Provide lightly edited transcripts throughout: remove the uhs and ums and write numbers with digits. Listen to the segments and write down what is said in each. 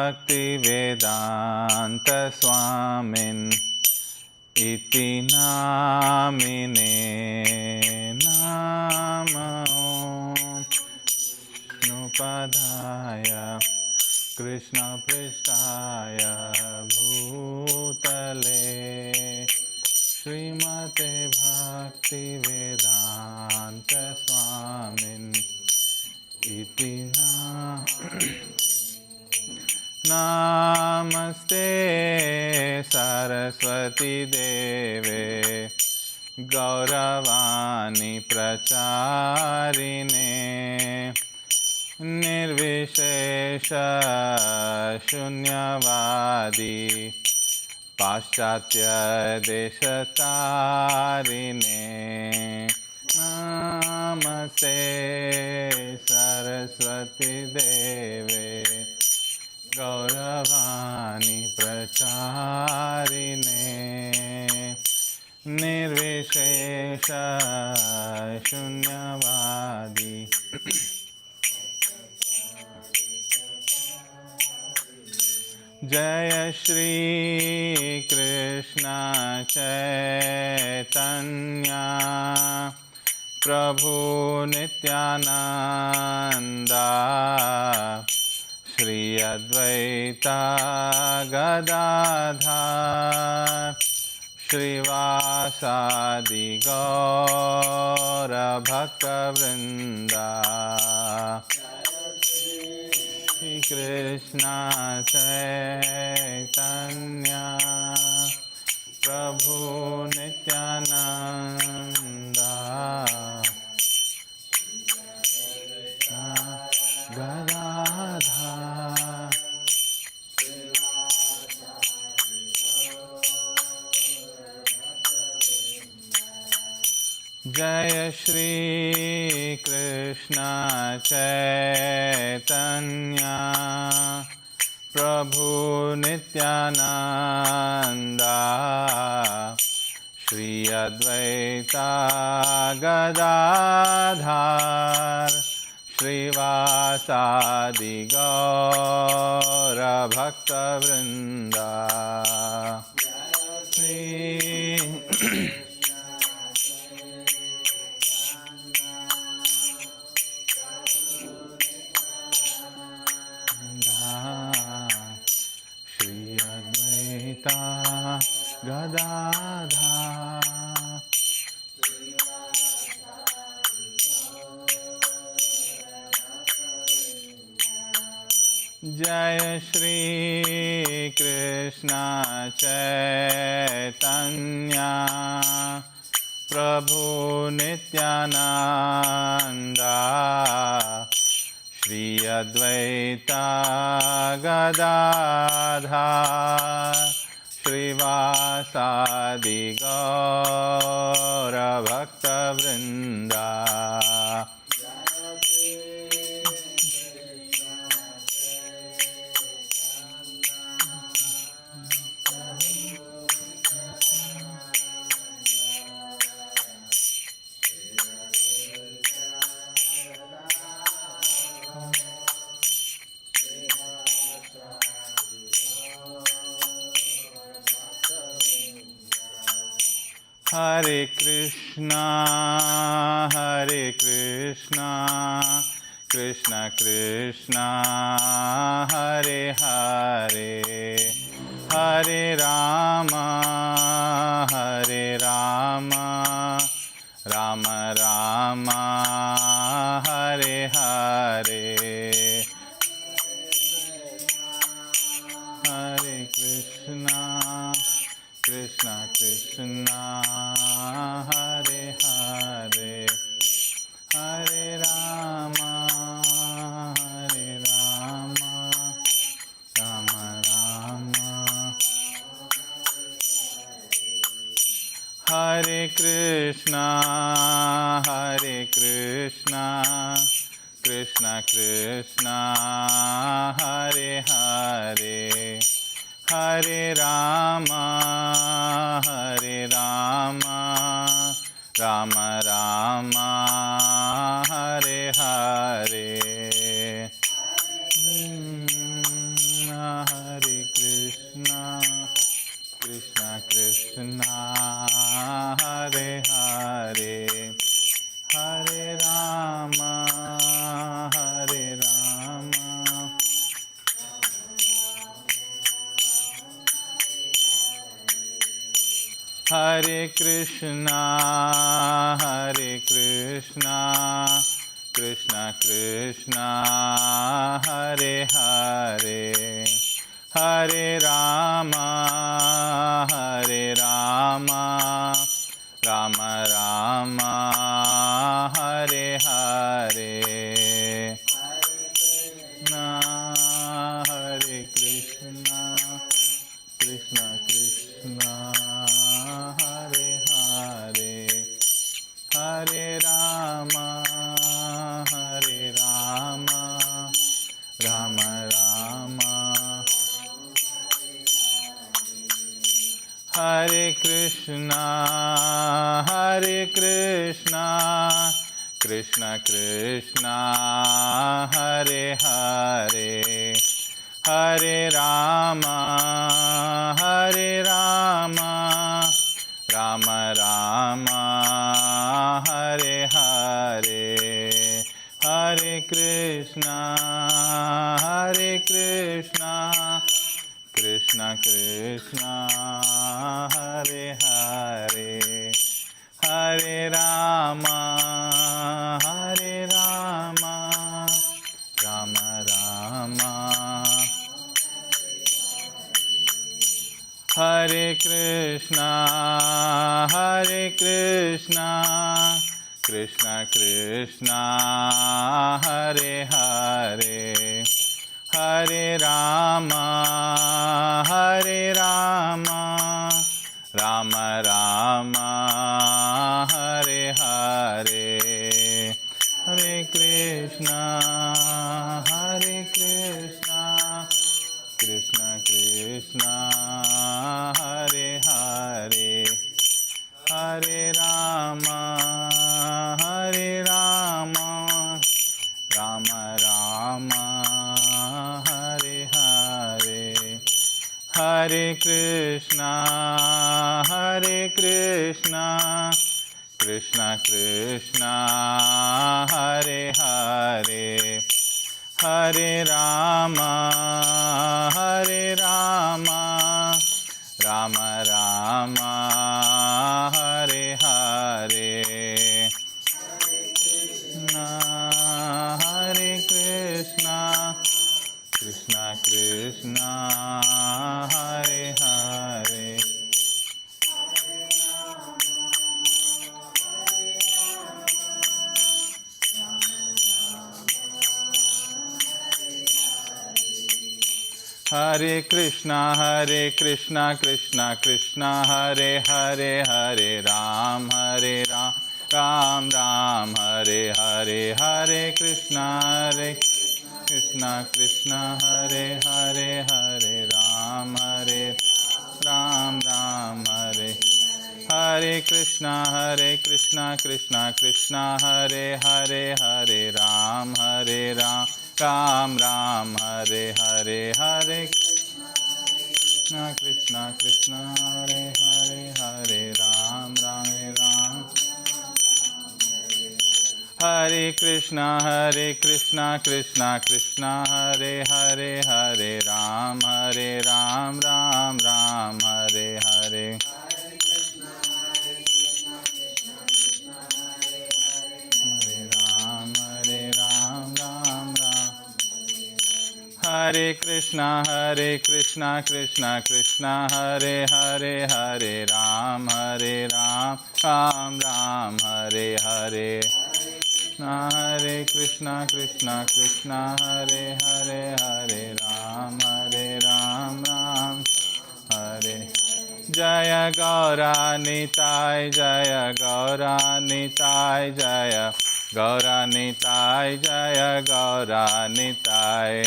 Bhaktivedanta Swamin Iti Namine Namah Nupadaya Krishna Prishtaya Bhutale Srimate Bhaktivedanta Swamin Iti Namaste Saraswati Deve Gauravani Pracharine Nirvishesha Shunyavadi Paschatya Deshatarine Namaste Saraswati Deve Gauravani Pracharine Nirvishesha Shunyavadi Jaya Shri Krishna Chaitanya Prabhu Nityananda Shri Advaita Gadadhar Shri Vasadi Gaura Bhakta Vrinda Shri Krishna Chaitanya Prabhu Nityananda Gadadhar Jaya Shri Krishna Chaitanya Prabhu Nityananda Shri Advaita Gadadhar Shri Vasadi Gaura Bhakta Vrinda Shri Advaita Gadadhar Jaya Shri Krishna Chaitanya Prabhu Nityananda Shri Advaita Gadadhar Shri Vasadi Gaura Bhakta Vrinda Hare Krishna, Krishna Krishna, Hare Hare, Hare Rama, Rama Rama, Hare Hare, Hare Krishna, Krishna Krishna, Hare Hare, Hare Rama, Rama Rama, Hare Krishna, Krishna Krishna, Hare Hare, Hare Rama, Rama Rama, Hare Hare. Hare Krishna, Krishna Krishna, Hare Hare, Hare Rama, Rama Rama, Hare Hare. Hare Krishna, Krishna Krishna, Hare Hare, Hare Rama, Rama Rama. Hare Krishna, Krishna Krishna, Hare Hare, Hare Rama, Rama Rama, Hare Hare, Hare Krishna, Krishna Krishna, Hare Hare, Hare Rama, Rama Rama. Hare Krishna, Krishna Krishna, Hare Hare, Hare Rama, Rama Rama, Hare Hare, Hare Krishna, Krishna Krishna, Hare Hare, Hare Rama, Rama Rama, Hare Hare, Hare Krishna, Krishna Krishna, Hare Hare, Hare Rama, Rama Rama, Hare Hare, Hare Krishna, Krishna Krishna, Hare Hare. Hare Krishna, Krishna Krishna, Hare Hare, Hare Ram, Ram Ram, Hare Hare, Hare Krishna, Krishna, Hare Hare, Hare Ram, Ram Ram, Hare Hare Krishna, Krishna Krishna, Hare Hare, Hare Ram, Ram Ram, Hare Hare, Hare Krishna, Krishna, Hare Hare, Hare Ram, Ram. Hare Krishna, Krishna Krishna, Hare Hare, Hare Ram, Ram Ram, Hare Hare. Hare Krishna, Krishna Krishna, Hare Hare, Hare Ram, Ram Ram, Hare Hare. Hare Krishna, Krishna Hare Hare, Hare Ram, Ram Hare. Jaya Gaura Nitai, Jaya Gaura Nitai, Jaya Gaura Nitai, Jaya Gaura Nitai.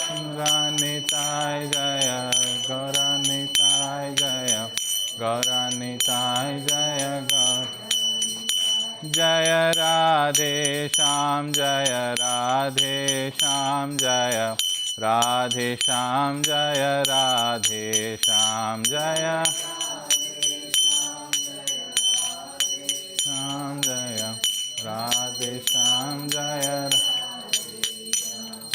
Gauranitai, Jaya Gauranitai, Jaya Gauranitai, Jaya Gaur. Jaya Radhe Sham, Jaya Radhe Sham, Jaya Radhe Sham, Jaya Radhe Sham, Jaya Sham, Jaya Radhe Sham, Jaya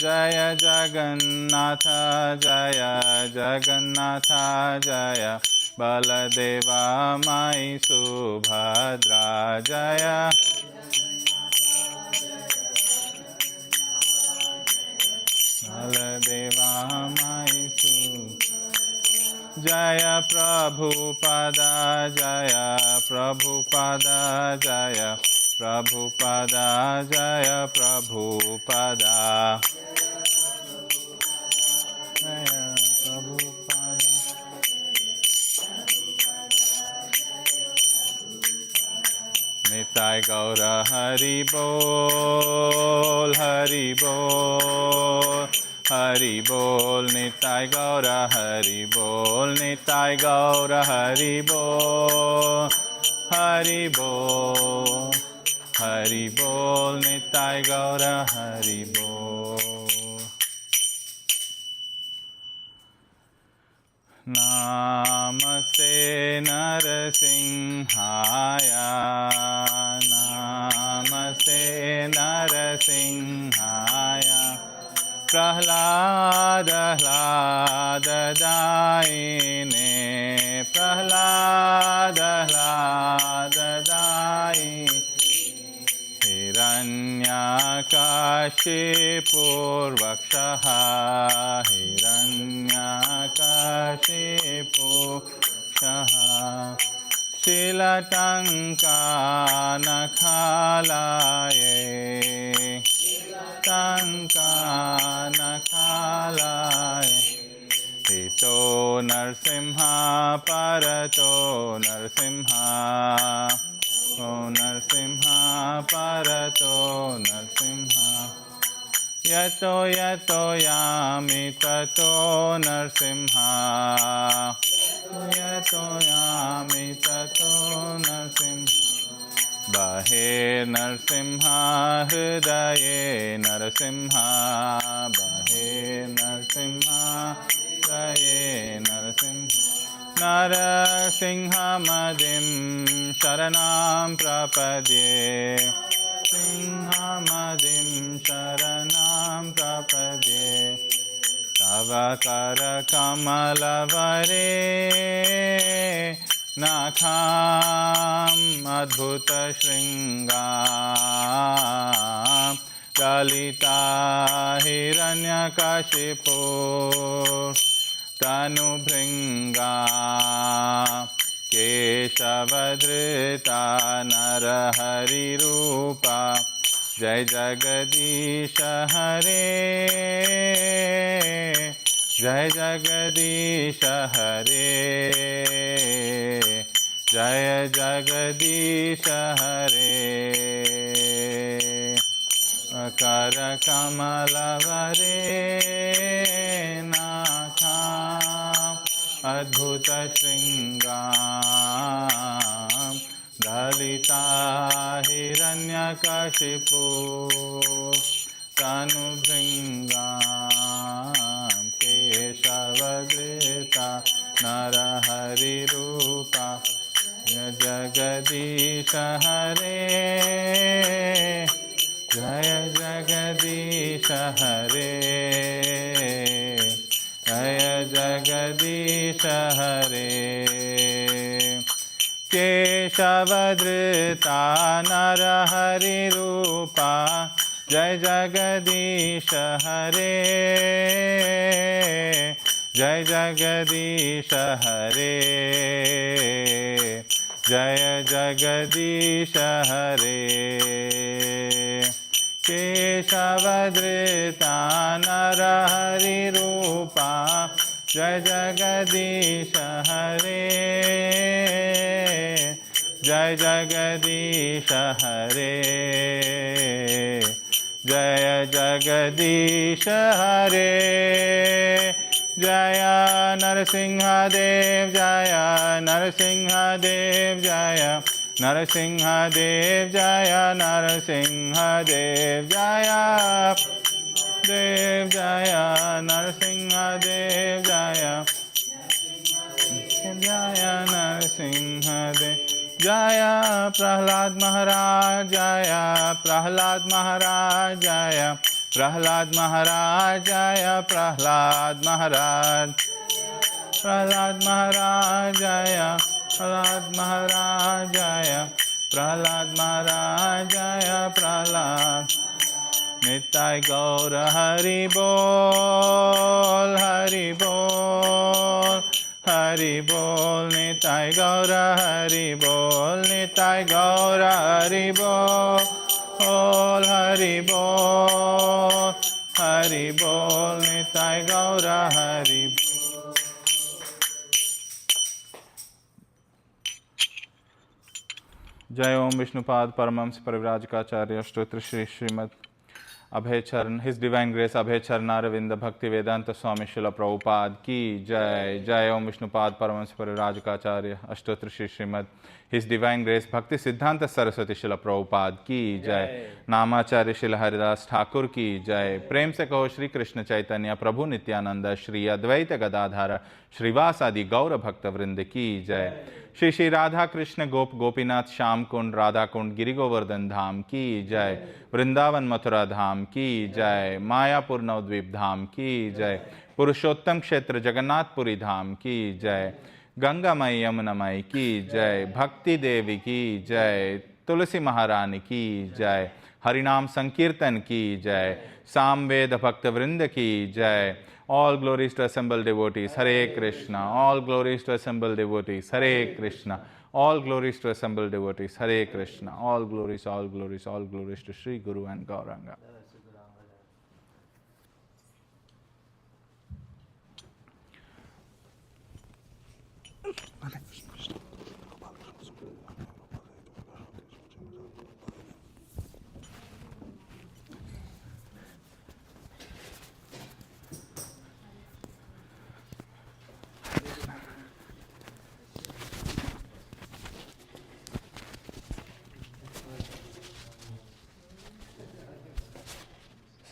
Jaya Jagannatha, Jaya Jagannatha, Jaya Baladeva Mai Subhadra Jaya Baladeva Mai Subhadra Jaya Prabhupada Jaya Prabhupada Jaya Prabhupada Jaya Prabhupada Jaya Prabhupada Nitai Gaura Hari Bol Hari Bol Hari Bol Nitai Gaura Hari Bol Nitai Gaura Hari Bol Hari Bol Hari Bol Nitai Gaura Hari Bol Namaste Narasimhaya Namaste Narasimhaya Prahlada Hlada Daine Prahlada Hlada Daine Hiranyakashipurvakshaha Hiranyakashipurvakshaha Shilatankanakalaye Tankanakalaye Hito Narsimha Parato Narsimha O Narsimha Parato Narsimha Yato Yato Yami Tato Narsimha Yato Yami Tato Narsimha Bahe Narsimha Hridaye Narsimha Bahe Narsimha Hridaye Narsimha Narasingha Madim Sharanam Prapadye Singha Madim Sharanam Prapadye Tavakara Kamalavare Nakham Adbhuta Shringam Dalita Hiranyakashipu Tanubhringa Keshavadrita Narahari Rupa Jai Jagadisha Hare Jai Jagadisha Hare Jai Jagadisha Hare Akara Kamalavare Nakham Adbhuta Shringam Dalita Hiranyakashipu Tanubhringam Keshavadrita Narahari Rupa Jagadisha Hare Jaya Jagadisha Hare Jaya Jagadisha Hare Keshavadrita Narahari Rupa Jai Jagadisha Hare Jai Jagadisha Hare Jaya Jagadisha Hare Keshavadrita Narahari Rupa Jai Jagadisha Hare Jai Jagadisha Hare Jaya Jagadisha Hare Jaya Narsimha Dev Jaya Narsimha Dev Jaya Narsimha Dev Jaya Narsimha Dev Jaya Dev Jaya Narsimha Dev Jaya Jaya Narsimha Dev Jaya Prahlad Maharaj Jaya Prahlad Maharaj Jaya Prahlad Maharaj Jaya Prahlad Maharaj Prahlad Maharajaya, Prahlad Maharajaya, Prahlad Maharajaya, Prahlad. Nitai Gaura Hari Bol, Hari Bol, Hari Bol, Nitai Gaura Hari Bol, Nitai Gaura Hari Bol, Hari Bol, Hari Bol, Nitai Gaura Hari Bol. Jai Om Vishnupad Paramams Parivrajakacarya Stotra Shri Srimad Abhay Charan, His Divine Grace Abhay Charanaravindha Bhakti Vedanta Swami Srila Prabhupada ki Jai. Jai Om Vishnupad Paramahansa Parivrajakacarya Ashtotra Shri Srimad His Divine Grace Bhakti Siddhanta Saraswati Srila Prabhupada ki Jai. Namacharya Srila Haridas Thakur ki Jai. Prem se kaho Shri Krishna Chaitanya Prabhu Nityananda Shri Advaita Gadadhara Shrivasadi Gaura Bhakta Vrinda ki Jai. Shri Shri Radha Krishna Gop Gopinath Sham Kund Radha Kund Giri Govardhan Dham ki Jai. Vrindavan Mathura Dham ki Jai. Mayapur Navdvip Dham ki Jai. Purushottam Kshetra Jagannath Puri Dham ki Jai. Ganga Mai Yamuna Mai ki Jai. Bhakti Devi ki Jai. Tulsi Maharani ki Jai. Harinam Sankirtan ki Jai. Samveda Bhakta Vrinda ki Jai. All glories to assembled devotees, Hare Krishna. All glories to assembled devotees, Hare Krishna. All glories to assembled devotees, Hare Krishna. All glories, all glories, all glories to Sri Guru and Gauranga.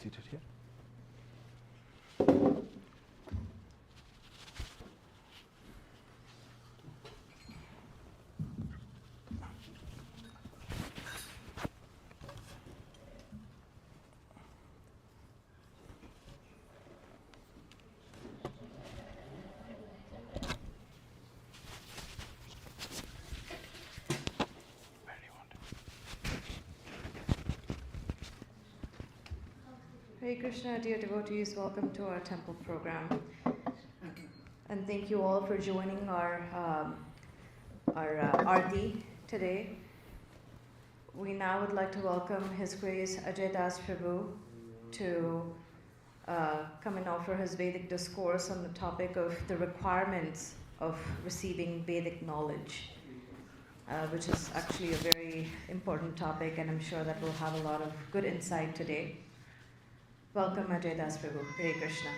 Seated here. Hare Krishna, dear devotees, welcome to our temple program. And thank you all for joining our Aarti today. We now would like to welcome His Grace Ajai Dasa Prabhu to come and offer his Vedic Discourse on the topic of the requirements of receiving Vedic knowledge, which is actually a very important topic, and I'm sure that we'll have a lot of good insight today. Welcome, Ajai Dasa Prabhu. Hare Krishna.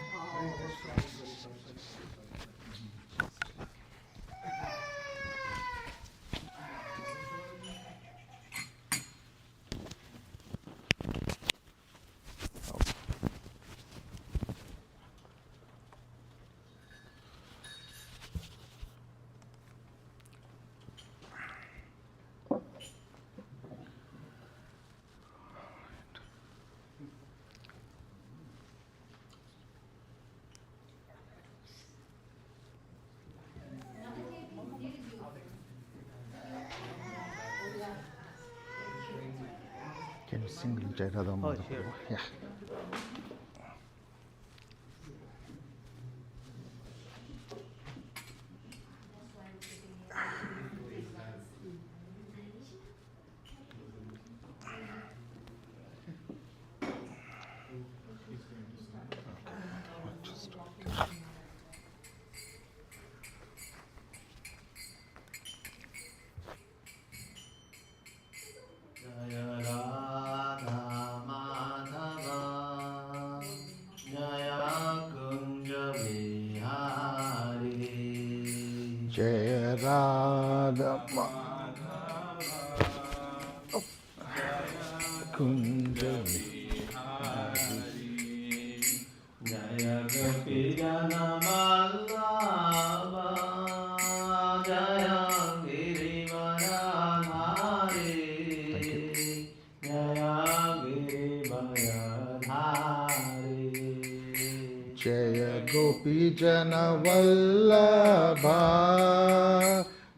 Can you sing Jai Radha Madhava? Sure. Yeah. Jai Radha Madhava Kunja Vihari Jaya Gopijana Vallabha Jaya Girivaradhari Jaya Girivaradhari Jaya Gopijana Gopi Jana Vallabha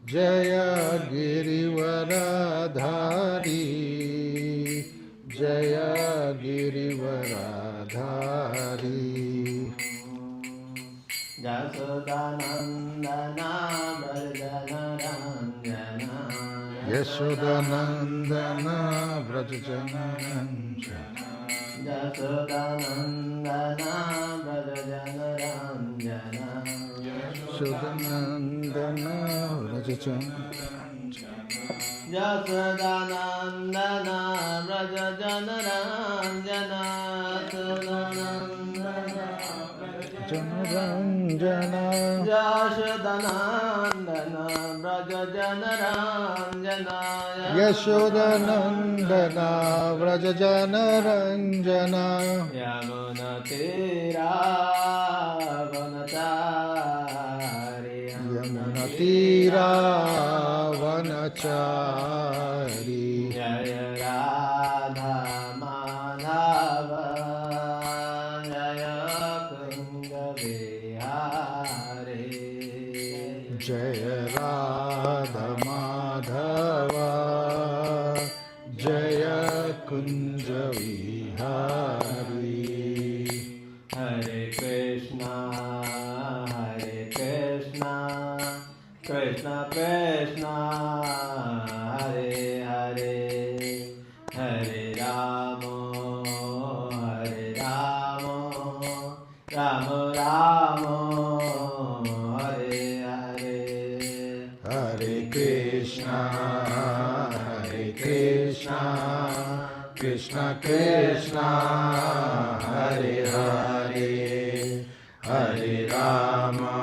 Jaya Girivaradhari Jaya Girivaradhari Jasodanandana Brajanarandana Yashodanandana Vrajajanaranja Jasodanandana Brajanarandana Yashodanandana Vrajajanaranja Jasodanandana Brajanarandana Janaranjana Jashodanandana Brajanarandana Yashodanandana Vrajajanaranjana Yamunatira Vanachari Yamunatira Vanachari Jaya Radha Madhava Jaya Kunja Vihare Jaya Radha Madhava Jaya Kunja Vihari Hare Krishna Krishna Krishna Hare Hare Hare Rama Rama Rama Hare Hare Hare Krishna Krishna Krishna Hare Hare Hare Rama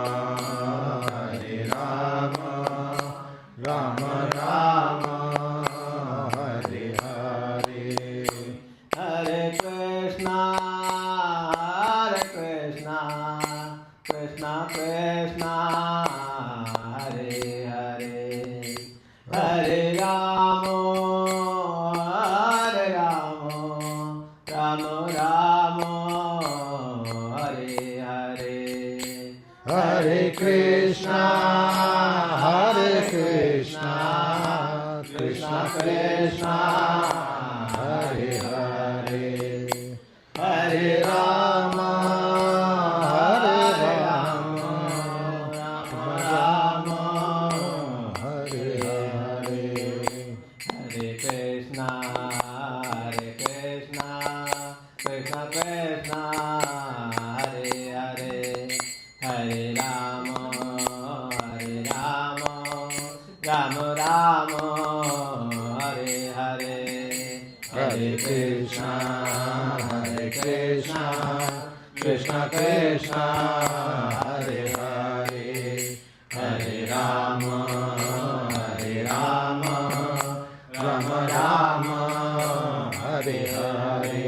Rama Rama Hare Hare Hare Krishna Krishna Krishna Hare Hare Hare Rama Rama Rama Hare Hare Hare Krishna Krishna Krishna Hare Hare Hare Rama Rama Hare Hare Hare Krishna Krishna Krishna Hare Hare Hare Rama Rama Rama Hare Hare Hare Krishna Krishna Krishna Hare Hare Hare Rama Rama Rama Hare Hare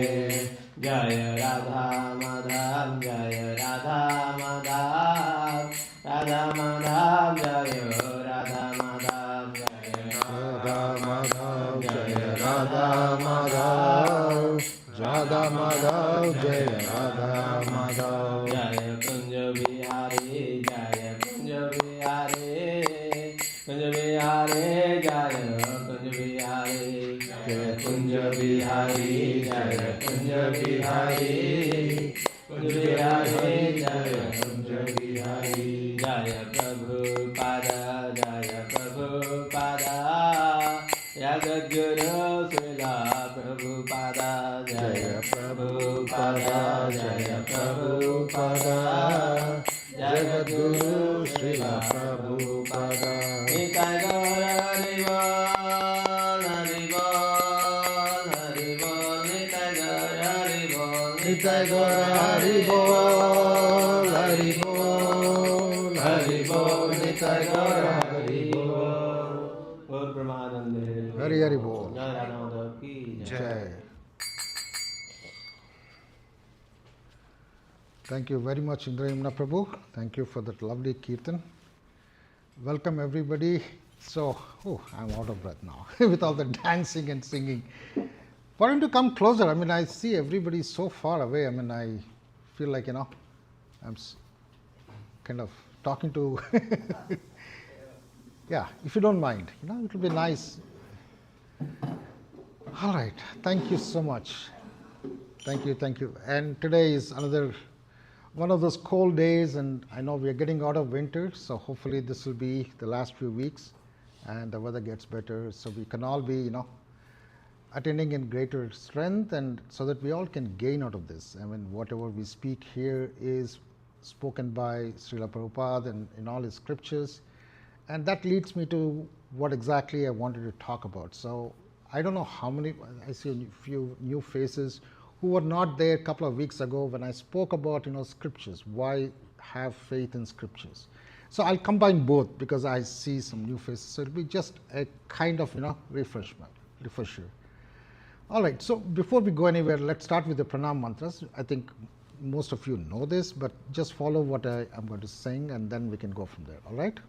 Jaya Radha Madhav Jaya Radha Madhav Radha Madhav Jaya Radha Madhav Jaya Radha Madhav Jaya Radha Madhav Radha Madhav Jaya Radha Madhav Jaya Kunja Vihari Jaya Kunja Vihari Kunja Vihari Jaya Kunja Vihari Jaya Kunja Vihari Jaya Kunja Vihari Kunja Vihari Jaya Kunja Vihari Jaya Prabhupada Jaya Prabhupada Jagadguru Srila Prabhupada Jaya Prabhupada Jaya Prabhupada Jagadguru Srila Prabhupada Nitai Gaura Haribol Haribol Haribol Nitai Gaura Haribol Nitai Gaura Haribol Haribol Haribol Nitai Gaura Haribol Gaur Brahmanande Hari Hari Bol Jai Radha Madhav ki Jai. Jai. Thank you very much, Indrayamna Prabhu. Thank you for that lovely Kirtan. Welcome everybody. So, I'm out of breath now with all the dancing and singing. For him to come closer, I mean, I see everybody so far away. I mean, I feel like, I'm kind of talking to, yeah, if you don't mind, it will be nice. All right, thank you so much. Thank you. And today is another one of those cold days, and I know we are getting out of winter, so hopefully this will be the last few weeks and the weather gets better, so we can all be, attending in greater strength, and so that we all can gain out of this. I mean, whatever we speak here is spoken by Srila Prabhupada and in all his scriptures, and that leads me to what exactly I wanted to talk about. So I don't know how many, I see a few new faces who were not there a couple of weeks ago when I spoke about scriptures, why have faith in scriptures. So I'll combine both because I see some new faces, so it'll be just a kind of refresher. All right, so before we go anywhere, let's start with the pranam mantras. I think most of you know this, but just follow what I'm going to sing and then we can go from there, all right?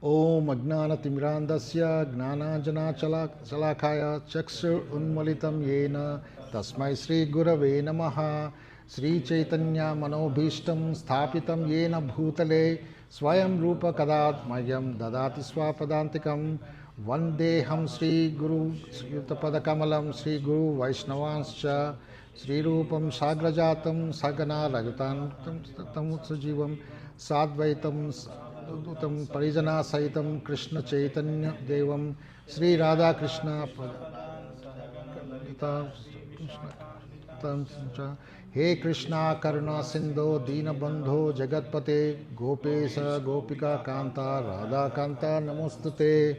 Om Ajnana Timirandasya Gnananjana Chalakaya Chakshur Unmalitam Yena Tasmai Sri Gurave Namaha Sri Chaitanya Manobhishtam Sthapitam Yena Bhutale Swayam Rupa Kadat Mayam Dadati Swapadantikam Vandeham Sri Guru Yutapada Kamalam Sri Guru Vaishnavanscha Sri Rupam Sagrajatam Sagana Rajatam Sujivam Sadvaitam Dutam Parijana Saitam Krishna Chaitanya Devam Sri Radha Krishna He Krishna Karuna Sindho Dina Bandho Jagatpate Gopesa Gopika Kanta Radha Kanta Namostate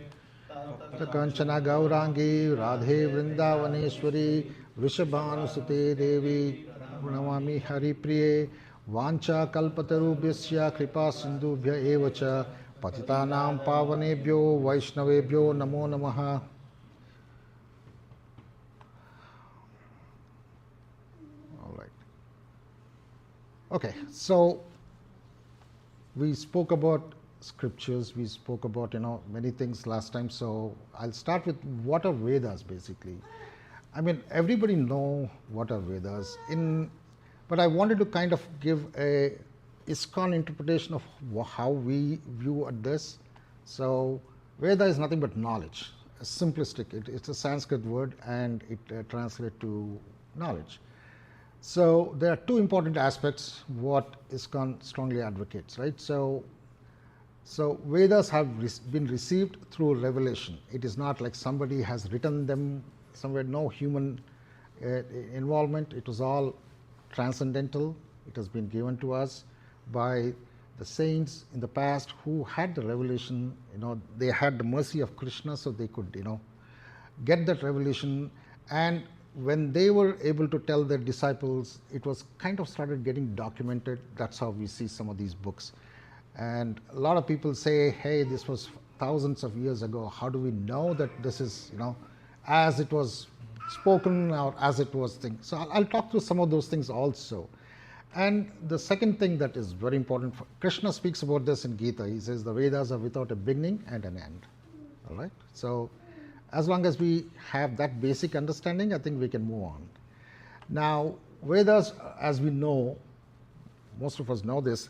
Kanchana Gaurangi Radhe Vrindavaneshwari Vrishabhanusute Devi Pranamami Hari Priye Vancha Kalpatarubhyasya Kripa Sindhubhya Evacha Patitanam Pavanebhyo Vaishnavebhyo Namo Namaha. All right. Okay, so we spoke about scriptures, we spoke about many things last time, so I'll start with what are Vedas basically. I mean, everybody know what are Vedas, but I wanted to kind of give a ISKCON interpretation of how we view at this. So Veda is nothing but knowledge, simplistic. It's a Sanskrit word and it translates to knowledge. So there are two important aspects what ISKCON strongly advocates, right? So Vedas have been received through revelation. It is not like somebody has written them somewhere, no human involvement. It was all transcendental. It has been given to us by the saints in the past who had the revelation. They had the mercy of Krishna, so they could get that revelation, and when they were able to tell their disciples, it was kind of started getting documented. That's how we see some of these books. And a lot of people say, hey, this was thousands of years ago. How do we know that this is, as it was spoken or as it was thing? So I'll talk through some of those things also. And the second thing that is very important, Krishna speaks about this in Gita. He says the Vedas are without a beginning and an end. All right? So as long as we have that basic understanding, I think we can move on. Now, Vedas, as we know, most of us know this,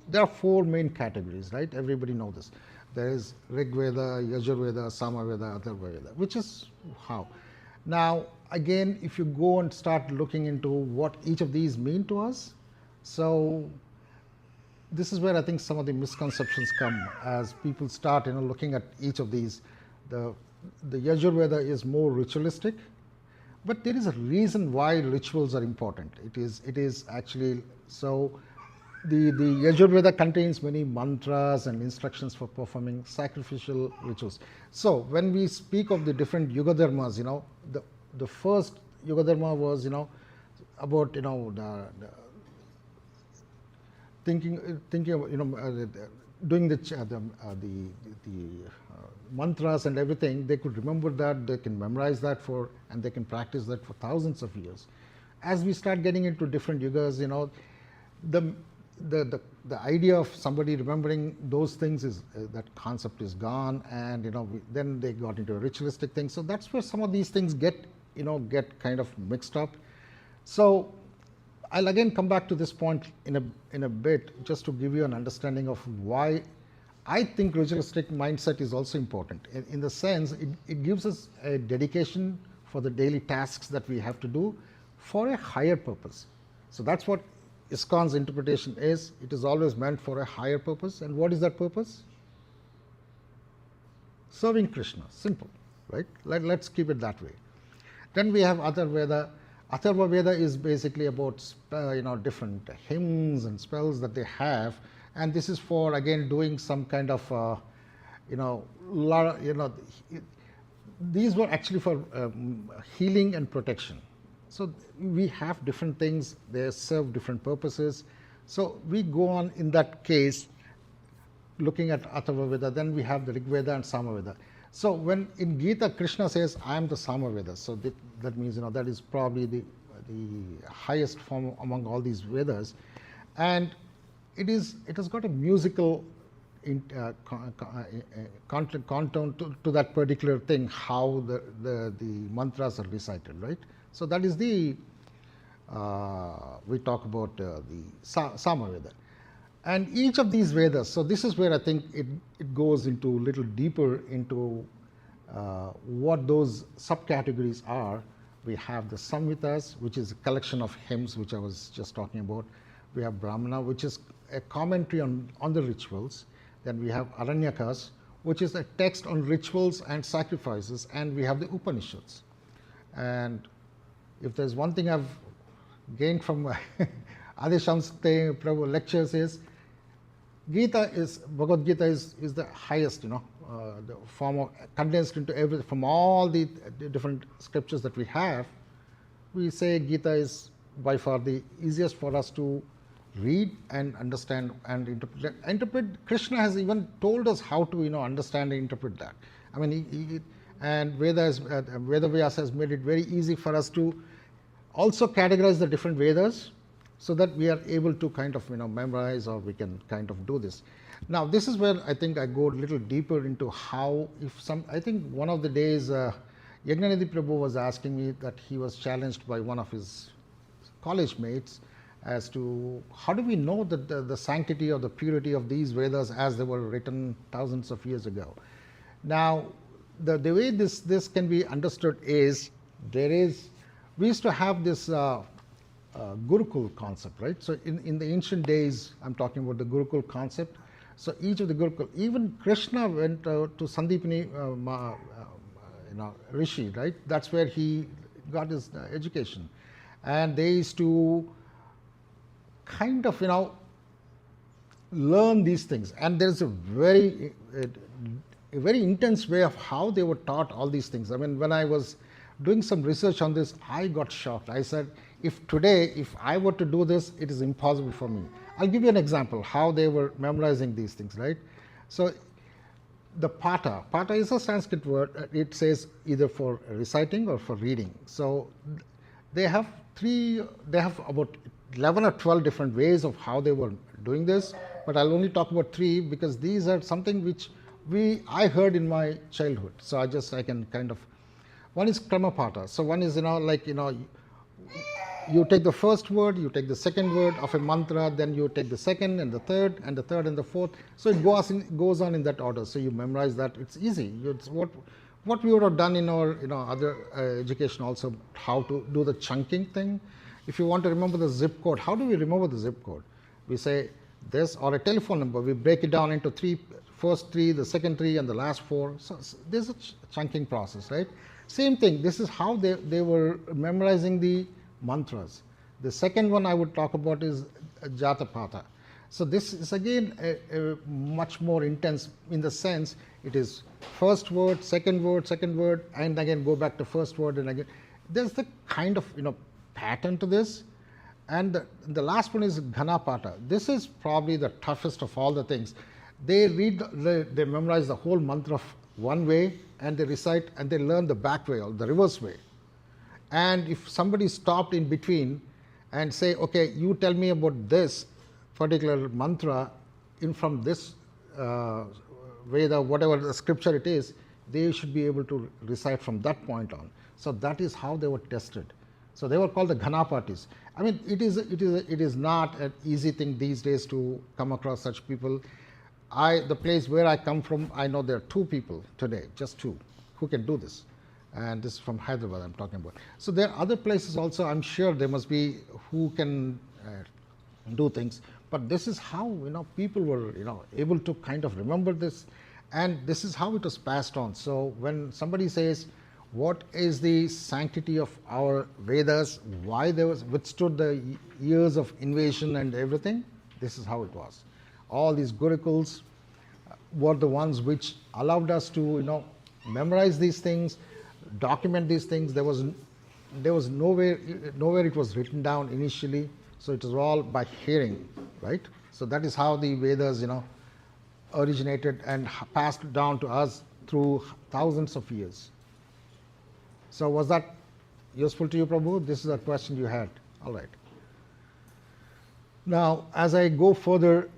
there are four main categories, right? Everybody knows this. There is Rig Veda, Yajur Veda, Sama Veda, Atharva Veda, which is how. Now, again, if you go and start looking into what each of these mean to us, so this is where I think some of the misconceptions come as people start looking at each of these. The Yajur Veda is more ritualistic, but there is a reason why rituals are important. It is actually so. The Yajur Veda contains many mantras and instructions for performing sacrificial rituals. So when we speak of the different Yuga Dharmas, the first Yuga Dharma was about the thinking of doing the mantras and everything. They could remember that, they can memorize that and they can practice that for thousands of years. As we start getting into different yugas, the idea of somebody remembering those things is that concept is gone, and then they got into a ritualistic thing. So that's where some of these things get kind of mixed up. So I'll again come back to this point in a bit, just to give you an understanding of why I think ritualistic mindset is also important. In the sense, it gives us a dedication for the daily tasks that we have to do for a higher purpose. So that's what ISKCON's interpretation is. It is always meant for a higher purpose. And what is that purpose? Serving Krishna. Simple, right? Let's keep it that way. Then we have Atharva Veda is basically about different hymns and spells that they have, and this is for again doing some kind of these were actually for healing and protection. So we have different things, they serve different purposes. So we go on in that case looking at Atharva Veda. Then we have the Rig Veda and Sama Veda. So when in Gita Krishna says, I am the Sama Veda, so that means that is probably the highest form among all these Vedas, and it has got a musical content to that particular thing, how the mantras are recited, right? So that is the we talk about the Sama Veda. And each of these Vedas, so this is where I think it goes into a little deeper into what those subcategories are. We have the Samhitas, which is a collection of hymns, which I was just talking about. We have Brahmana, which is a commentary on the rituals. Then we have Aranyakas, which is a text on rituals and sacrifices. And we have the Upanishads. And if there's one thing I've gained from Adishamste Prabhu lectures is, Bhagavad Gita is the highest, the form of condensed into everything from all the different scriptures that we have. We say Gita is by far the easiest for us to read and understand and interpret. Krishna has even told us how to understand and interpret that. I mean, and Vedas has made it very easy for us to also categorize the different Vedas, so that we are able to kind of memorize, or we can kind of do this. Now this is where I think I go a little deeper into how, I think one of the days Yagnanidhi Prabhu was asking me that he was challenged by one of his college mates as to how do we know that the sanctity or the purity of these Vedas as they were written thousands of years ago. Now the way this can be understood is, we used to have this Gurukul concept, right? So in the ancient days, I'm talking about the Gurukul concept. So each of the Gurukul, even Krishna went to Sandipani Rishi, right? That's where he got his education. And they used to kind of, learn these things. And there's a very intense way of how they were taught all these things. I mean, when I was doing some research on this, I got shocked. I said, if I were to do this, it is impossible for me. I'll give you an example how they were memorizing these things, right? So the pata is a Sanskrit word. It says either for reciting or for reading. So they have about 11 or 12 different ways of how they were doing this, but I'll only talk about 3 because these are something which I heard in my childhood. So I can kind of, one is Kramapata. So one is, you take the first word, you take the second word of a mantra, then you take the second and the third and the third and the fourth. So it goes on in that order. So you memorize that. It's easy. It's what we would have done in our other education also, how to do the chunking thing. If you want to remember the zip code, how do we remember the zip code? We say this, or a telephone number. We break it down into 3, first 3, the second 3, and the last 4. So there's a chunking process, right? Same thing. This is how they were memorizing the mantras. The second one I would talk about is Jatapata. So this is again a much more intense in the sense it is first word, and again go back to first word, and again there's the kind of pattern to this. And the last one is Ghanapata. This is probably the toughest of all the things. They they memorize the whole mantra one way, and they recite and they learn the back way or the reverse way. And if somebody stopped in between and say, okay, you tell me about this particular mantra from this Veda, whatever the scripture it is, they should be able to recite from that point on. So that is how they were tested. So they were called the Ghanapatis. I mean, it is not an easy thing these days to come across such people. The place where I come from, I know there are 2 people today, just 2, who can do this. And this is from Hyderabad I'm talking about. So there are other places also, I'm sure there must be who can do things. But this is how, people were, able to kind of remember this. And this is how it was passed on. So when somebody says, what is the sanctity of our Vedas, why they withstood the years of invasion and everything, this is how it was. All these gurukuls were the ones which allowed us to, memorize these things, document these things. There was nowhere it was written down initially. So it was all by hearing, right? So that is how the Vedas, originated and passed down to us through thousands of years. So was that useful to you, Prabhu? This is a question you had. All right. Now, as I go further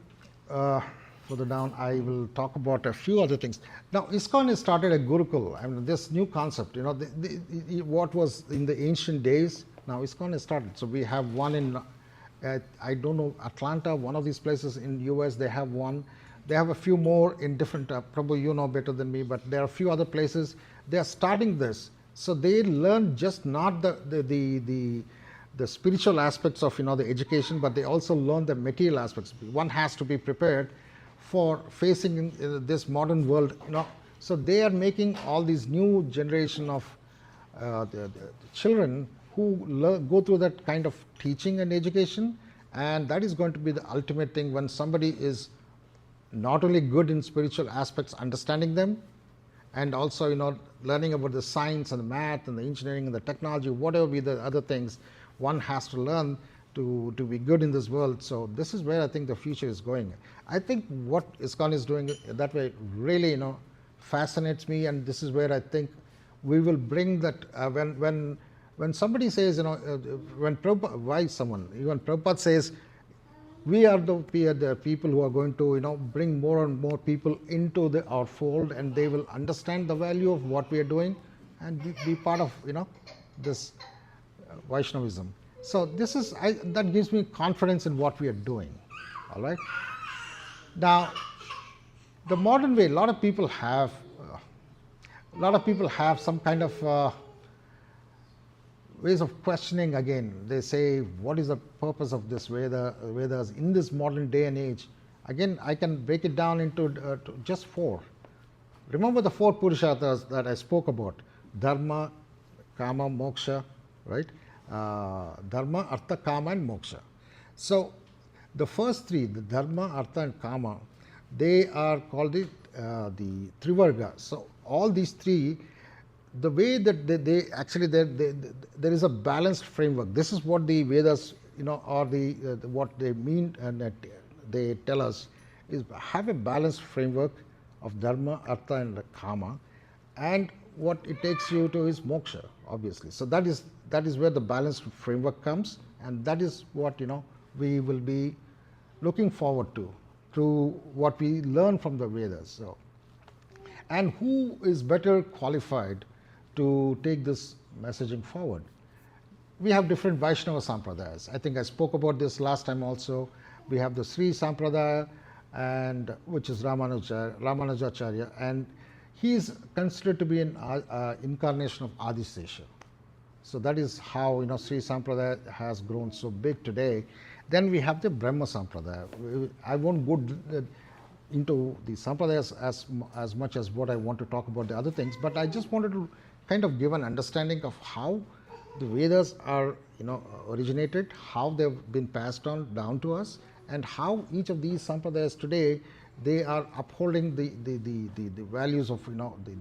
down, I will talk about a few other things. Now, ISKCON has started a Gurukul. I mean, this new concept, what was in the ancient days, now ISKCON has started. So we have one in, I don't know, Atlanta, one of these places in US, they have one. They have a few more in different, Prabhu, you know better than me, but there are a few other places. They are starting this. So they learn just not the spiritual aspects of the education, but they also learn the material aspects. One has to be prepared for facing this modern world. So they are making all these new generation of the children who go through that kind of teaching and education, and that is going to be the ultimate thing when somebody is not only good in spiritual aspects, understanding them, and also learning about the science and the math and the engineering and the technology, whatever be the other things one has to learn to be good in this world. So this is where I think the future is going. I think what ISKCON is doing that way really fascinates me, and this is where I think we will bring that when somebody says when Prabhupada, why someone, even Prabhupada says we are the people who are going to bring more and more people into our fold, and they will understand the value of what we are doing and be part of this Vaishnavism. So this is that gives me confidence in what we are doing. All right. Now, the modern way, a lot of people have some kind of ways of questioning again. They say, what is the purpose of this Vedas in this modern day and age? Again, I can break it down into just 4. Remember the 4 Purusharthas that I spoke about: Dharma, Kama, Moksha, right? Dharma, Artha, Kama and Moksha. So the first 3, the Dharma, Artha and Kama, they are called the Trivarga. So all these 3, the way that they actually there is a balanced framework. This is what the Vedas or what they mean, and that they tell us is have a balanced framework of Dharma, Artha and Kama, and what it takes you to is Moksha, obviously. So that is where the balanced framework comes, and that is what we will be looking forward to through what we learn from the Vedas. So, and who is better qualified to take this messaging forward? We have different Vaishnava Sampradayas. I think I spoke about this last time also. We have the Sri Sampradaya, and which is Ramanujacharya, and he is considered to be an incarnation of Adisesha. So that is how Sri Sampradaya has grown so big today. Then we have the Brahma Sampradaya. I won't go into the Sampradayas as much as what I want to talk about the other things, but I just wanted to kind of give an understanding of how the Vedas are originated, how they've been passed on down to us, and how each of these Sampradayas today, they are upholding the values of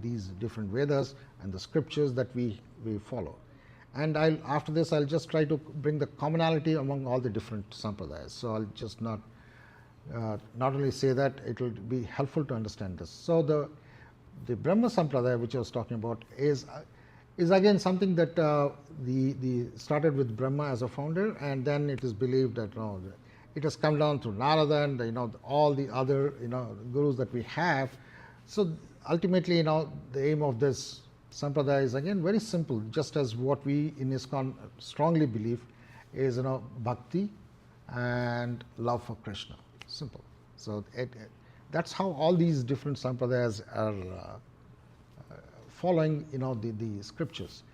these different Vedas and the scriptures that we follow. And after this I'll just try to bring the commonality among all the different Sampradayas. So I'll just not only say that, it will be helpful to understand this. So the Brahma Sampradaya, which I was talking about, is again something that the started with Brahma as a founder, and then it is believed that it has come down through Narada and all the other gurus that we have. So ultimately the aim of this Sampradaya is again very simple, just as what we in ISKCON strongly believe, is bhakti and love for Krishna. Simple. So that's how all these different sampradayas are following the scriptures.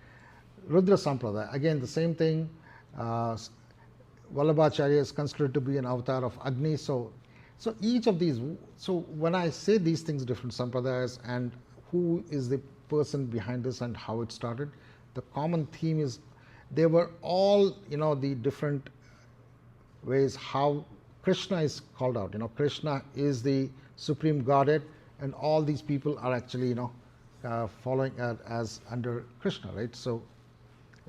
Rudra Sampradaya, again the same thing. Vallabhacharya is considered to be an avatar of Agni. So each of these, so when I say these things, different sampradayas and who is the person behind this and how it started, the common theme is they were all the different ways how Krishna is called out. Krishna is the supreme Godhead, and all these people are actually following as under Krishna, right? So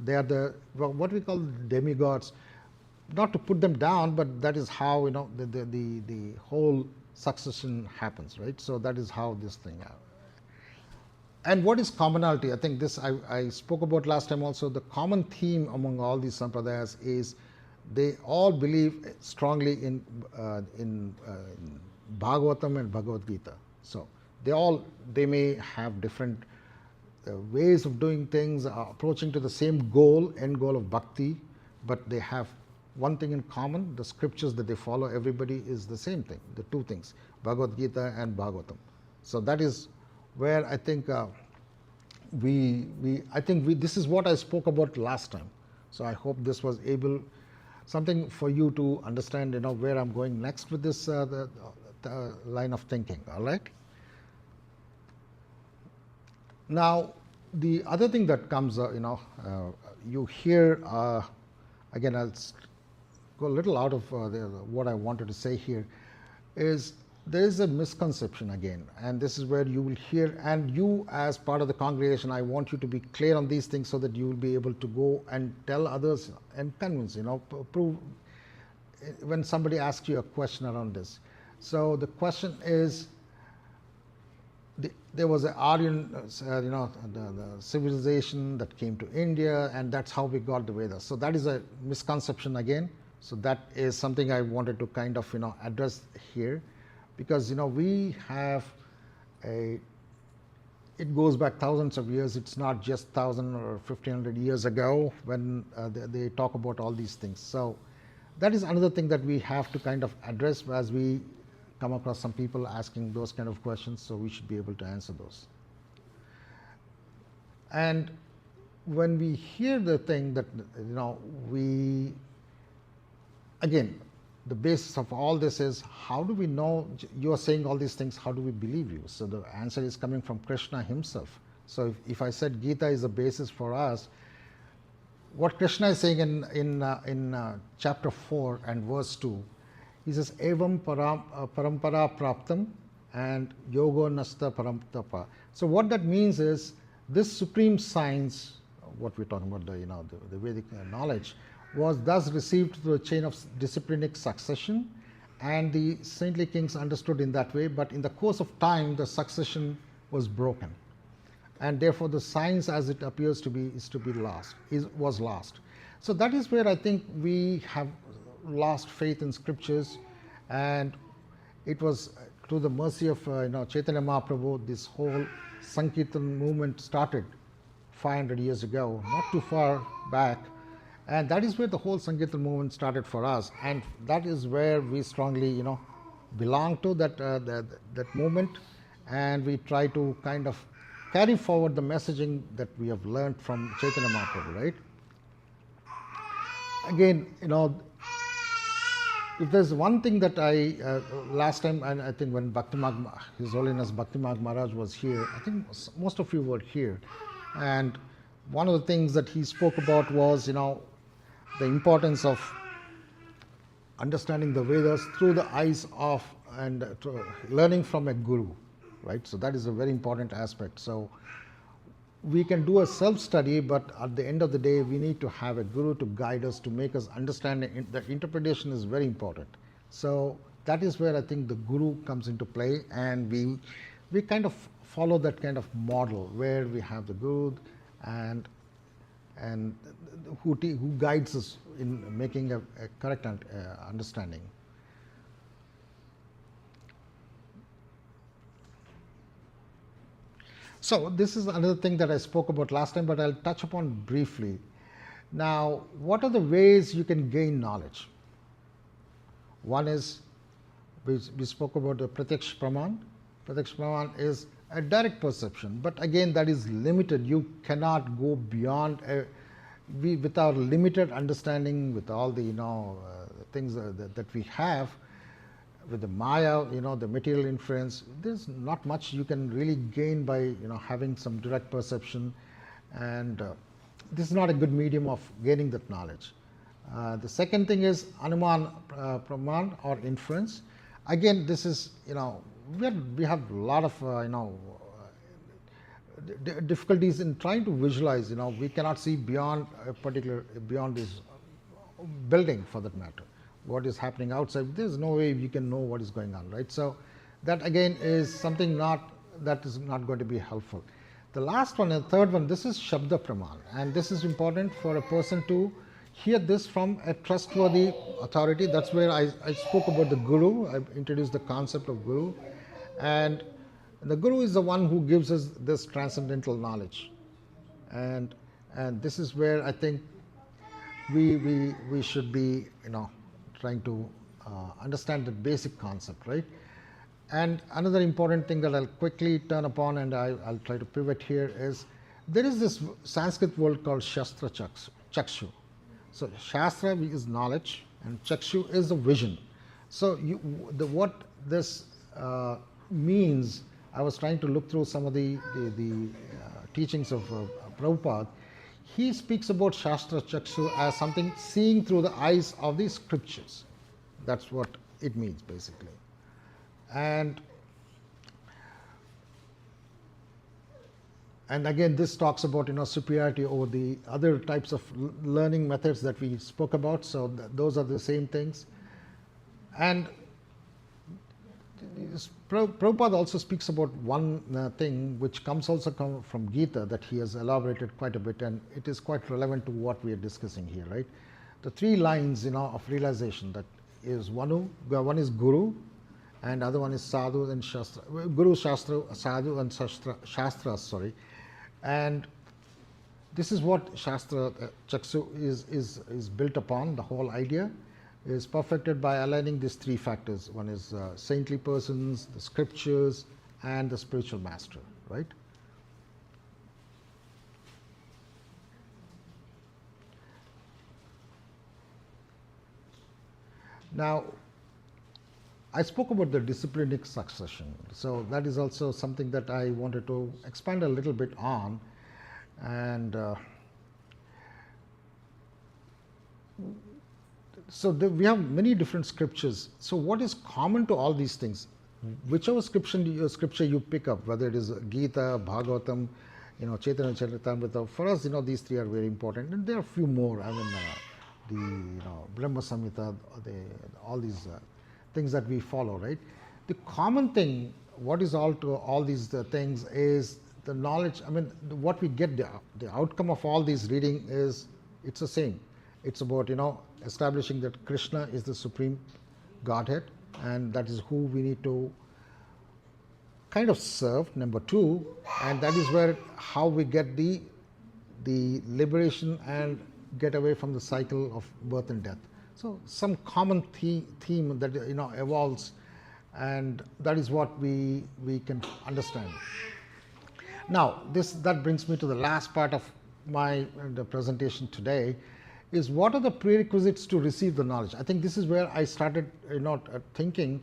they are what we call demigods. Not to put them down, but that is how the whole succession happens, right? So that is how this thing happens. And what is commonality? I think this I spoke about last time also. The common theme among all these sampradayas is they all believe strongly in Bhagavatam and Bhagavad Gita. So they may have different ways of doing things, approaching to the same goal, end goal of bhakti, but they have one thing in common: the scriptures that they follow, everybody is the same thing, the two things, Bhagavad Gita and Bhagavatam. So that is where I think this is what I spoke about last time. So I hope this was something for you to understand where I'm going next with this the line of thinking. All right. Now the other thing that comes you hear again, I'll go a little out of what I wanted to say here, is there is a misconception again, and this is where you will hear, and you as part of the congregation, I want you to be clear on these things so that you will be able to go and tell others and convince, prove when somebody asks you a question around this. So the question is, there was an Aryan, the civilization that came to India, and that's how we got the Vedas. So that is a misconception again. So that is something I wanted to kind of address here, because we have it goes back thousands of years. It's not just 1,000 or 1,500 years ago when they talk about all these things. So that is another thing that we have to kind of address as we come across some people asking those kind of questions, so we should be able to answer those. And when we hear the thing that again, the basis of all this is, how do we know you are saying all these things? How do we believe you? So the answer is coming from Krishna himself. So if I said Gita is the basis for us, what Krishna is saying in chapter 4 and verse 2, he says, Evam parampara praptam and yogo nasta paramtapa. So what that means is, this supreme science, what we're talking about, the Vedic knowledge, was thus received through a chain of disciplinic succession, and the saintly kings understood in that way, but in the course of time the succession was broken, and therefore the science as it appears to be was lost. So that is where I think we have lost faith in scriptures, and it was through the mercy of Chaitanya Mahaprabhu this whole Sankirtan movement started 500 years ago, not too far back. And that is where the whole Sankirtan movement started for us, and that is where we strongly, belong to that movement, and we try to kind of carry forward the messaging that we have learned from Chaitanya Mahaprabhu, right? Again, if there's one thing that last time, and I think when His Holiness Bhakti Marg Maharaj was here, I think most of you were here, and one of the things that he spoke about was, the importance of understanding the Vedas through the eyes of and learning from a guru, right? So that is a very important aspect. So we can do a self-study, but at the end of the day, we need to have a guru to guide us, to make us understand. That interpretation is very important. So that is where I think the guru comes into play, and we kind of follow that kind of model where we have the guru and who guides us in making a correct understanding. So this is another thing that I spoke about last time, but I'll touch upon briefly. Now, what are the ways you can gain knowledge? One is, we spoke about the Pratyaksh Praman. Pratyaksh Praman is a direct perception, but again that is limited. You cannot go beyond with our limited understanding, with all the things that we have, with the Maya, the material inference. There's not much you can really gain by having some direct perception, and this is not a good medium of gaining that knowledge. The second thing is Anuman Praman or inference. Again, this is we have a lot of difficulties in trying to visualize. We cannot see beyond this building, for that matter, what is happening outside. There's no way you can know what is going on, right? So that again is something that is not going to be helpful. The last one and third one, this is Shabda Praman, and this is important for a person to hear this from a trustworthy authority. That's where I spoke about the Guru. I introduced the concept of Guru, and the Guru is the one who gives us this transcendental knowledge, and this is where I think we should be trying to understand the basic concept, right? And another important thing that I'll quickly turn upon, and I'll try to pivot here, is there is this Sanskrit word called Shastra Chakshu. So Shastra is knowledge and Chakshu is a vision. So what this means, I was trying to look through some of the teachings of Prabhupada. He speaks about Shastra Chakshu as something seeing through the eyes of the scriptures. That's what it means basically. And again, this talks about superiority over the other types of learning methods that we spoke about. So those are the same things. And Prabhupada also speaks about one thing which comes from Gita that he has elaborated quite a bit, and it is quite relevant to what we are discussing here, right? The three lines of realization, that is one is Guru, and other one is Sadhu and Shastra. Guru, Shastra, Sadhu and Shastra, sorry. And this is what Shastra Chakshu is built upon. The whole idea is perfected by aligning these three factors. One is saintly persons, the scriptures, and the spiritual master, right? Now, I spoke about the disciplinic succession. So that is also something that I wanted to expand a little bit on. And so we have many different scriptures. So what is common to all these things? Whichever scripture you pick up, whether it is Gita, Bhagavatam, Chaitanya Charitamrita, for us, these three are very important. And there are a few more. I mean, the Brahma Samhita, all these things that we follow, right? The common thing, what is all to all these things, is the knowledge. I mean, what we get, the outcome of all these reading is, it's the same. It's about establishing that Krishna is the supreme Godhead, and that is who we need to kind of serve, number two, and that is where how we get the liberation and get away from the cycle of birth and death. So some common theme that evolves, and that is what we can understand. Now that brings me to the last part of the presentation today, is what are the prerequisites to receive the knowledge. I think this is where I started thinking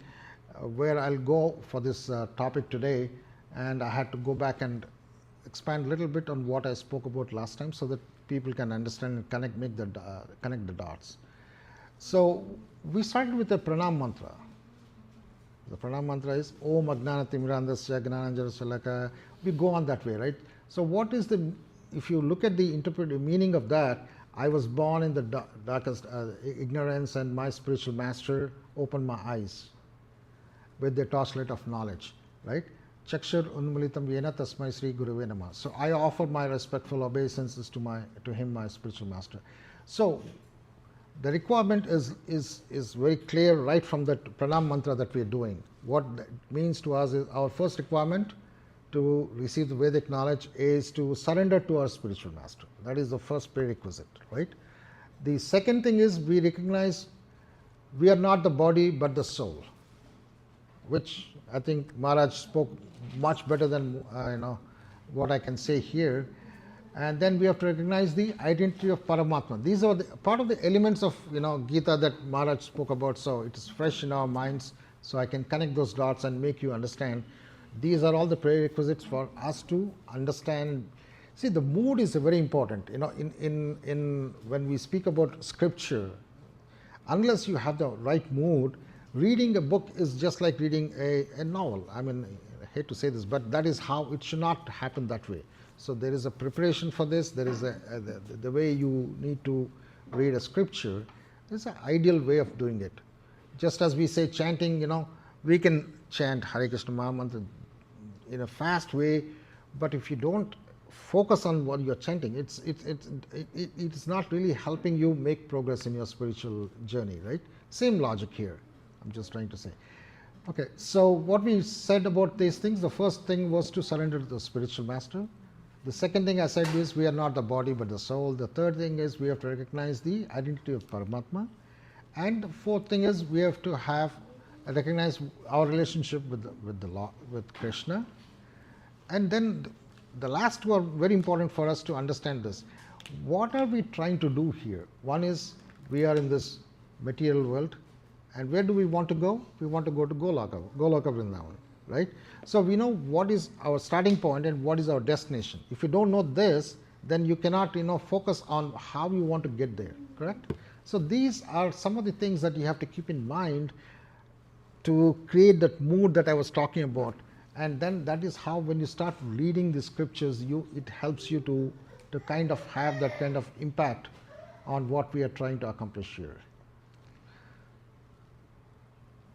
where I'll go for this topic today, and I had to go back and expand a little bit on what I spoke about last time so that people can understand and connect the dots. So we started with the pranam mantra. The pranam mantra is Om Ajnana Timirandasya Gnananjana Salaka. We go on that way, right? So what is if you look at the meaning of that, I was born in the darkest ignorance, and my spiritual master opened my eyes with the torchlight of knowledge, right? Chakshur Unmulitam Yena Tasmai Sri Guruve Namah. So I offer my respectful obeisances to him, my spiritual master. So the requirement is very clear right from that pranam mantra that we are doing. What that means to us is, our first requirement to receive the Vedic knowledge is to surrender to our spiritual master. That is the first prerequisite, right? The second thing is we recognize we are not the body but the soul, which I think Maharaj spoke much better than what I can say here. And then we have to recognize the identity of Paramatma. These are part of the elements of Gita that Maharaj spoke about. So it is fresh in our minds. So I can connect those dots and make you understand. These are all the prerequisites for us to understand. See, the mood is very important. In when we speak about scripture, unless you have the right mood, reading a book is just like reading a novel. I mean, I hate to say this, but that is how it should not happen that way. So there is a preparation for this. There is the way you need to read a scripture. There's an ideal way of doing it. Just as we say chanting, we can chant Hare Krishna Mahamantra in a fast way, but if you don't focus on what you're chanting, it's not really helping you make progress in your spiritual journey, right? Same logic here. I'm just trying to say. Okay, so what we said about these things, the first thing was to surrender to the spiritual master. The second thing I said is we are not the body but the soul. The third thing is we have to recognize the identity of Paramatma. And the fourth thing is we have to recognize our relationship with Krishna. And then the last two are very important for us to understand this. What are we trying to do here? One is we are in this material world, and where do we want to go? We want to go to Goloka Vrindavan, right? So we know what is our starting point and what is our destination. If you don't know this, then you cannot focus on how you want to get there, correct? So these are some of the things that you have to keep in mind to create that mood that I was talking about. And then that is how when you start reading the scriptures, it helps you to kind of have that kind of impact on what we are trying to accomplish here.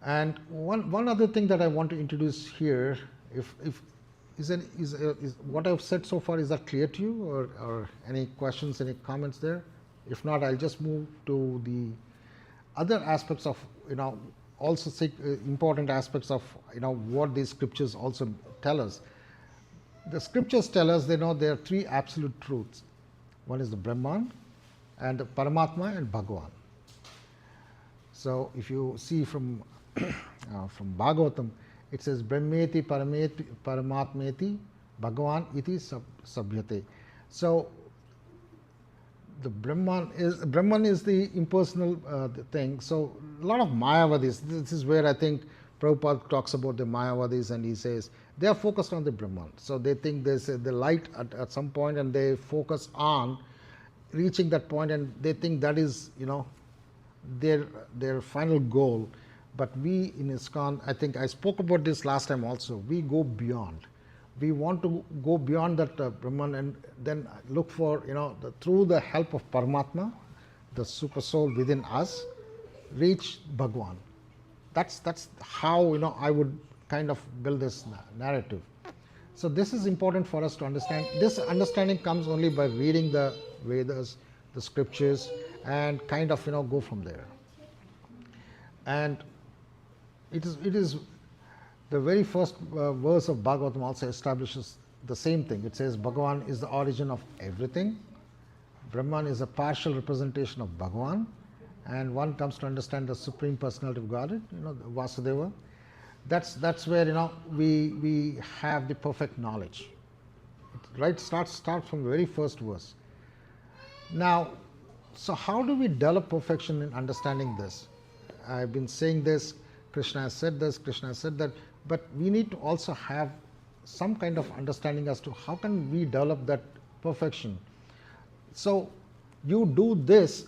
And one other thing that I want to introduce here, is what I've said so far, is that clear to you, or any questions, any comments there? If not, I'll just move to the other aspects of also important aspects of what these scriptures also tell us. The scriptures tell us there are three absolute truths. One is the Brahman, and the Paramatma, and Bhagavan. So if you see from Bhagavatam, it says Brahmeti Paramatmeti Bhagavan iti sabhyate. So the Brahman is the impersonal thing. So a lot of Mayavadis, this is where I think Prabhupada talks about the Mayavadis, and he says they are focused on the Brahman. So they think there's the light at some point, and they focus on reaching that point, and they think that is their final goal. But we in ISKCON, I think I spoke about this last time also, we go beyond. We want to go beyond that Brahman, and then look for, through the help of Paramatma, the super soul within us, reach Bhagavan. That's how, I would kind of build this narrative. So this is important for us to understand. This understanding comes only by reading the Vedas, the scriptures, and kind of, go from there. And it is the very first verse of Bhagavatam also establishes the same thing. It says Bhagavan is the origin of everything. Brahman is a partial representation of Bhagavan, and one comes to understand the Supreme Personality of Godhead, Vasudeva. That's where we have the perfect knowledge. Right? Start from the very first verse. Now, so how do we develop perfection in understanding this? I've been saying this. Krishna has said this. Krishna has said that. But we need to also have some kind of understanding as to how can we develop that perfection. So you do this,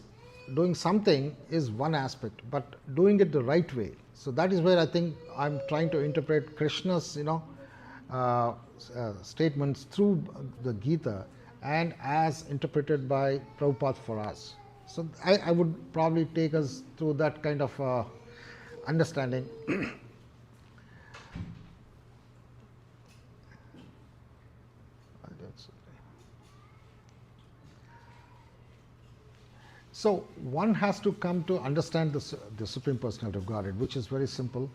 doing something is one aspect, but doing it the right way. So that is where I think I'm trying to interpret Krishna's statements through the Gita and as interpreted by Prabhupada for us. So I would probably take us through that kind of understanding. So one has to come to understand the Supreme Personality of Godhead, which is very simple.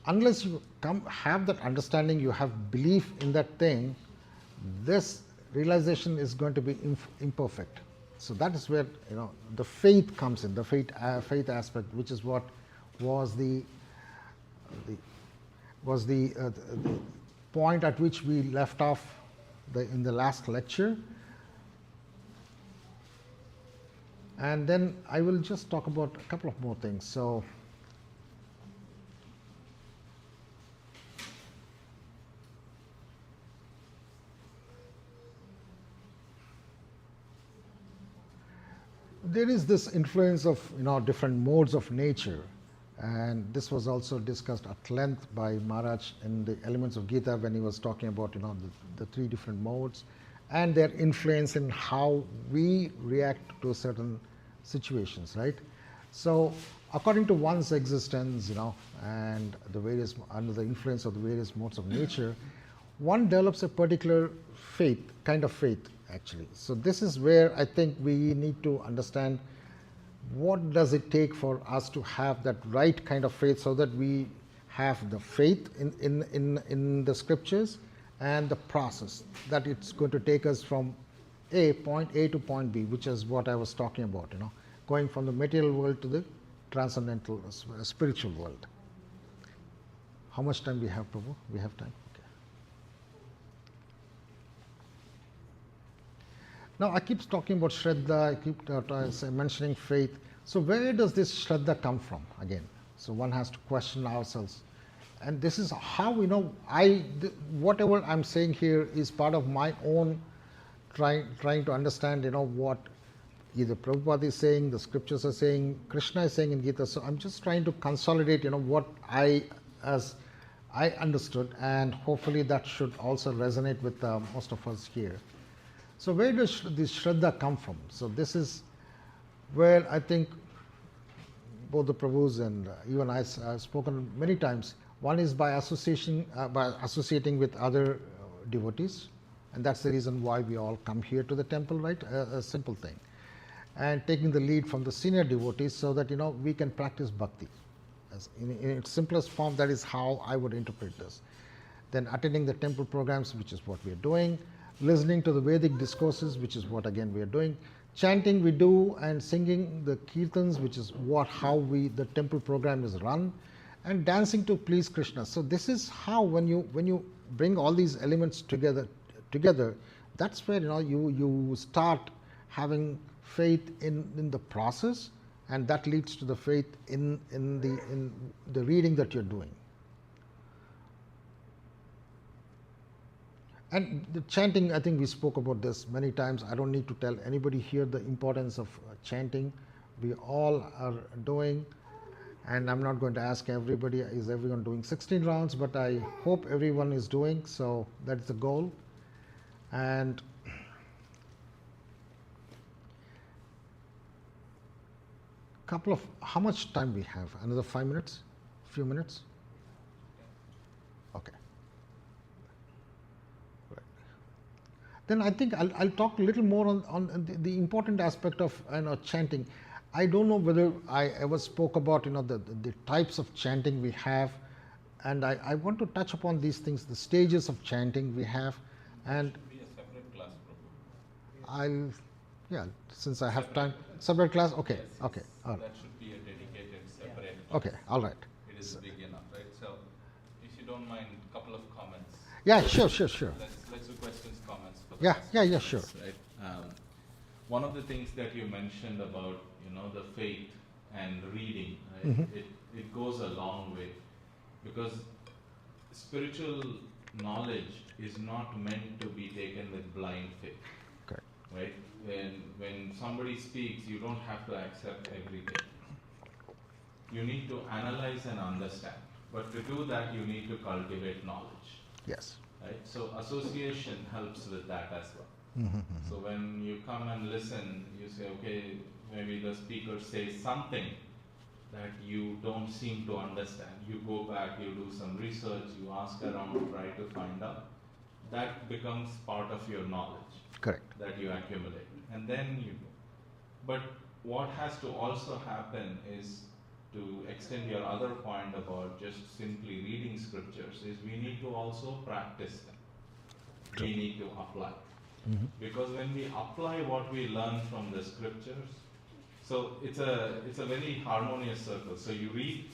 unless you have that understanding, you have belief in that thing, this realization is going to be imperfect. So that is where the faith comes in, the faith aspect, which is what was the point at which we left off in the last lecture. And then I will just talk about a couple of more things. So there is this influence of different modes of nature, and this was also discussed at length by Maharaj in the Elements of Gita when he was talking about the three different modes and their influence in how we react to certain situations, right? So according to one's existence, and the various under the influence of the various modes of nature, one develops a particular kind of faith actually. So this is where I think we need to understand what does it take for us to have that right kind of faith, so that we have the faith in the scriptures and the process that it's going to take us from point A to point B, which is what I was talking about, going from the material world to the transcendental spiritual world. How much time we have, Prabhu? We have time? Okay. Now I keep talking about Shraddha, I keep mentioning faith. So where does this Shraddha come from again? So one has to question ourselves. And this is how whatever I'm saying here is part of my own trying to understand, what either Prabhupada is saying, the scriptures are saying, Krishna is saying in Gita. So I'm just trying to consolidate, what I understood, and hopefully that should also resonate with most of us here. So where does this Shraddha come from? So this is where I think both the Prabhus and even I have spoken many times. One is by associating with other devotees, and that's the reason why we all come here to the temple, right? A simple thing. And taking the lead from the senior devotees so that we can practice bhakti. In its simplest form, that is how I would interpret this. Then attending the temple programs, which is what we are doing. Listening to the Vedic discourses, which is what again we are doing. Chanting we do, and singing the Kirtans, which is how the temple program is run. And dancing to please Krishna. So this is how when you bring all these elements together, that's where you start having faith in the process, and that leads to the faith in the reading that you're doing. And the chanting, I think we spoke about this many times. I don't need to tell anybody here the importance of chanting. We all are doing. And I'm not going to ask everybody, is everyone doing 16 rounds, but I hope everyone is doing, so that's the goal. And how much time we have? Another 5 minutes? Few minutes? Okay. Right. Then I think I'll talk a little more on the important aspect of chanting. I don't know whether I ever spoke about the types of chanting we have, and I want to touch upon these things, the stages of chanting we have, and Should be a separate class, Prabhu. since I have time, separate class. Okay, Yes, okay, all right. That should be a dedicated separate. Okay, all right. It is big enough, right? So, if you don't mind, a couple of comments. Yeah, sure. Let's do questions, comments. For the Yeah, last yeah, few sure. minutes, right? One of the things that you mentioned about the faith and reading, right? Mm-hmm. It goes a long way, because spiritual knowledge is not meant to be taken with blind faith. Okay. Right? When somebody speaks, you don't have to accept everything. You need to analyze and understand. But to do that, you need to cultivate knowledge. Yes. Right? So association helps with that as well. Mm-hmm. So when you come and listen, you say, okay, maybe the speaker says something that you don't seem to understand. You go back, you do some research, you ask around, try to find out. That becomes part of your knowledge. Correct. That you accumulate. And then you go. But what has to also happen is to extend your other point about just simply reading scriptures, is we need to also practice them. We need to apply. Because when we apply what we learn from the scriptures, so it's a very harmonious circle. So you read,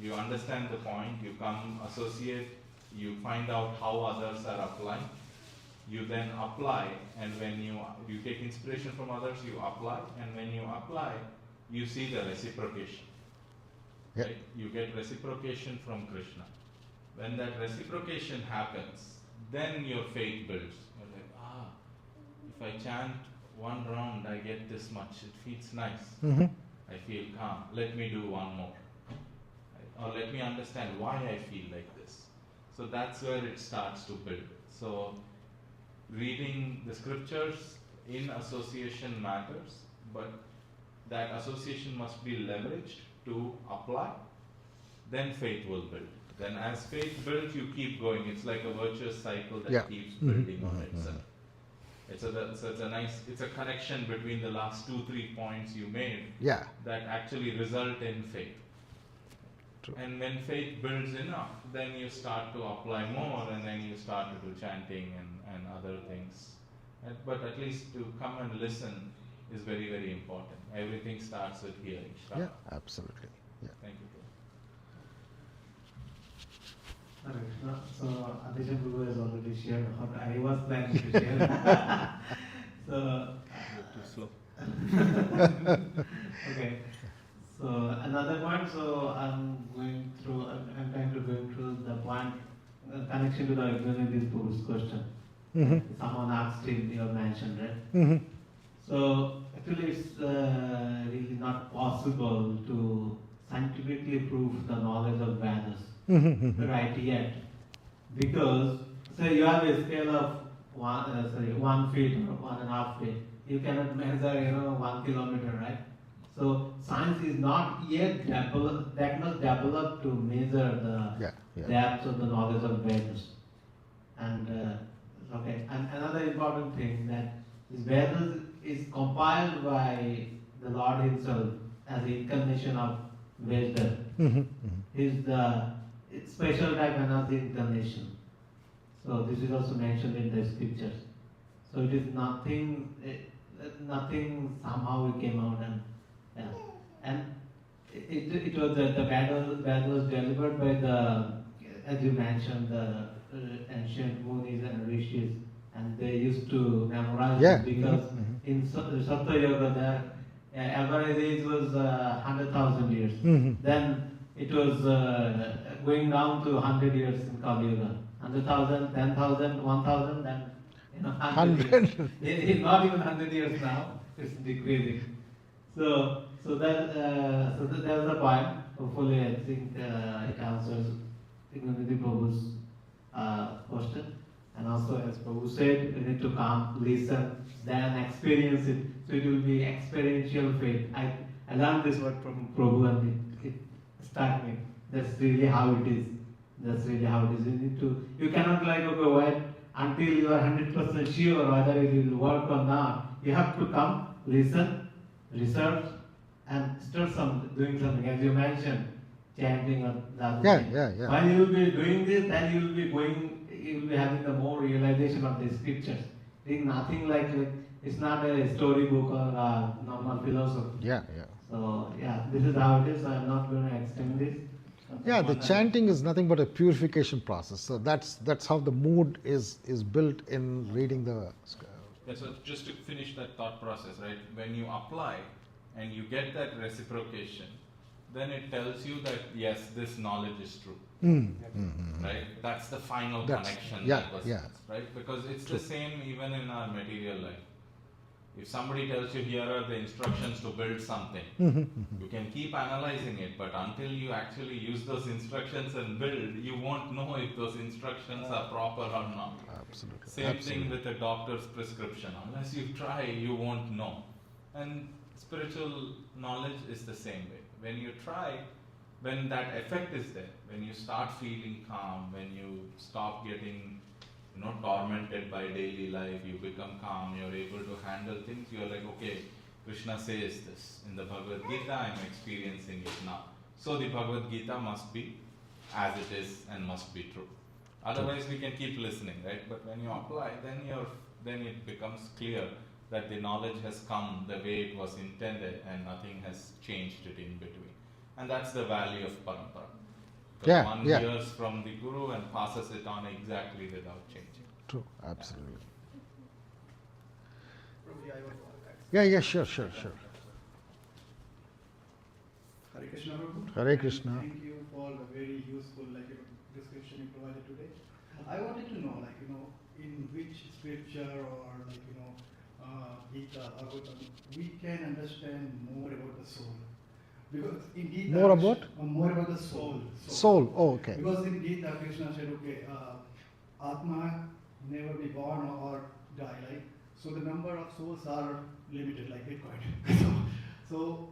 you understand the point, you come associate, you find out how others are applying, you then apply, and when you take inspiration from others, you apply, and when you apply, you see the reciprocation. Yeah. Right? You get reciprocation from Krishna. When that reciprocation happens, then your faith builds. You're like, if I chant one round, I get this much. It feels nice. I feel calm. Let me do one more. Right? Or let me understand why I feel like this. So that's where it starts to build. So reading the scriptures in association matters, but that association must be leveraged to apply. Then faith will build. Then as faith builds, you keep going. It's like a virtuous cycle that keeps building on itself. It's a connection between the last 2-3 points you made that actually result in faith. True. And when faith builds enough, then you start to apply more, and then you start to do chanting and other things. But at least to come and listen is very, very important. Everything starts with hearing. Yeah, absolutely. Yeah. Thank you. Hare Krishna. So Adesha Guru has already shared what I was planning to share. So Too slow. okay. So another point. So I'm trying to go through the point connection to the Vedic Discourse question. Someone asked him, you mentioned, right? So actually, it's really not possible to scientifically prove the knowledge of Vedas right yet, because you have a scale of 1 feet or 1.5 feet. You cannot measure 1 kilometer, right? So science is not yet that much developed to measure the depth of the knowledge of Vedas. And and another important thing, that this Vedas is compiled by the Lord Himself as the incarnation of wisdom. Is the special type energy incarnation. So this is also mentioned in the scriptures. So it is nothing somehow it came out, and it was the Veda was delivered by the, as you mentioned, the ancient Munis and Rishis, and they used to memorize it because in Satya Yoga the average age was 100,000 years. Then it was going down to 100 years in Kali Yuga. 100,000, 10,000, 1,000, then 100 years. Not even 100 years now, it's decreasing. So that's the point. Hopefully, I think it answers Nidhi Prabhu's question. And also, as Prabhu said, you need to come, listen, then experience it. So it will be experiential faith. I learned this word from Prabhu, and it struck me. That's really how it is. You cannot wait until you are 100% sure whether it will work or not. You have to come, listen, research, and start doing something. As you mentioned, chanting or the other thing. While you will be doing this, then you will be having the more realization of the scriptures. It's nothing it's not a storybook or a normal philosophy. So this is how it is. So I'm not going to extend this. The chanting is nothing but a purification process. So that's how the mood is built in reading the. So just to finish that thought process, right? When you apply and you get that reciprocation, then it tells you that yes, this knowledge is true. Right? That's the final connection. Right? Because it's the same even in our material life. If somebody tells you here are the instructions to build something, you can keep analyzing it, but until you actually use those instructions and build, you won't know if those instructions are proper or not. Absolutely. Same thing with a doctor's prescription. Unless you try, you won't know. And spiritual knowledge is the same way. When you try, when that effect is there, when you start feeling calm, when you stop getting tormented by daily life, you become calm, you're able to handle things, you're like, okay, Krishna says this. In the Bhagavad Gita, I'm experiencing it now. So the Bhagavad Gita must be as it is and must be true. Otherwise we can keep listening, right? But when you apply, then it becomes clear that the knowledge has come the way it was intended and nothing has changed it in between. And that's the value of parampara. Because one hears from the Guru and passes it on exactly without changing. True, absolutely. Yeah. Sure. Hare Krishna, Prabhu. Hare Krishna. Thank you for the very useful description you provided today. I wanted to know, in which scripture or Gita, Bhagavatam, we can understand more about the soul. Because in Gita, More about? More about the soul. Soul. Oh, okay. Because in Gita, Krishna said, Atma never be born or die, so the number of souls are limited, like Bitcoin. so,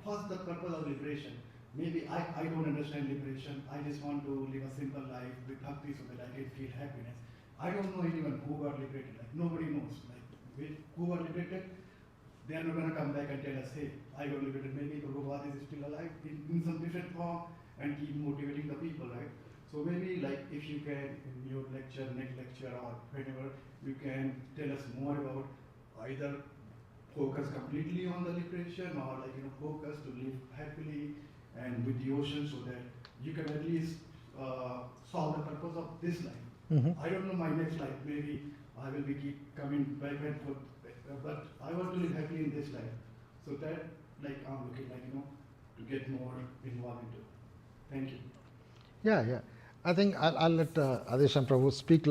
what's the purpose of liberation? Maybe I don't understand liberation. I just want to live a simple life with bhakti so that I can feel happiness. I don't know anyone who got liberated. Nobody knows. Who got liberated? They are not going to come back and tell us, hey, I got liberated. Maybe Prabhupada is still alive in some different form and keep motivating the people, right? So maybe if you can, in your lecture, next lecture or whenever, you can tell us more about either focus completely on the liberation or focus to live happily and with the ocean so that you can at least solve the purpose of this life. Mm-hmm. I don't know my next life, maybe I will keep coming back and forth, but I want to live happily in this life. So that I'm looking to get more involved into. Thank you. Yeah. I think I'll let Adeshan Prabhu speak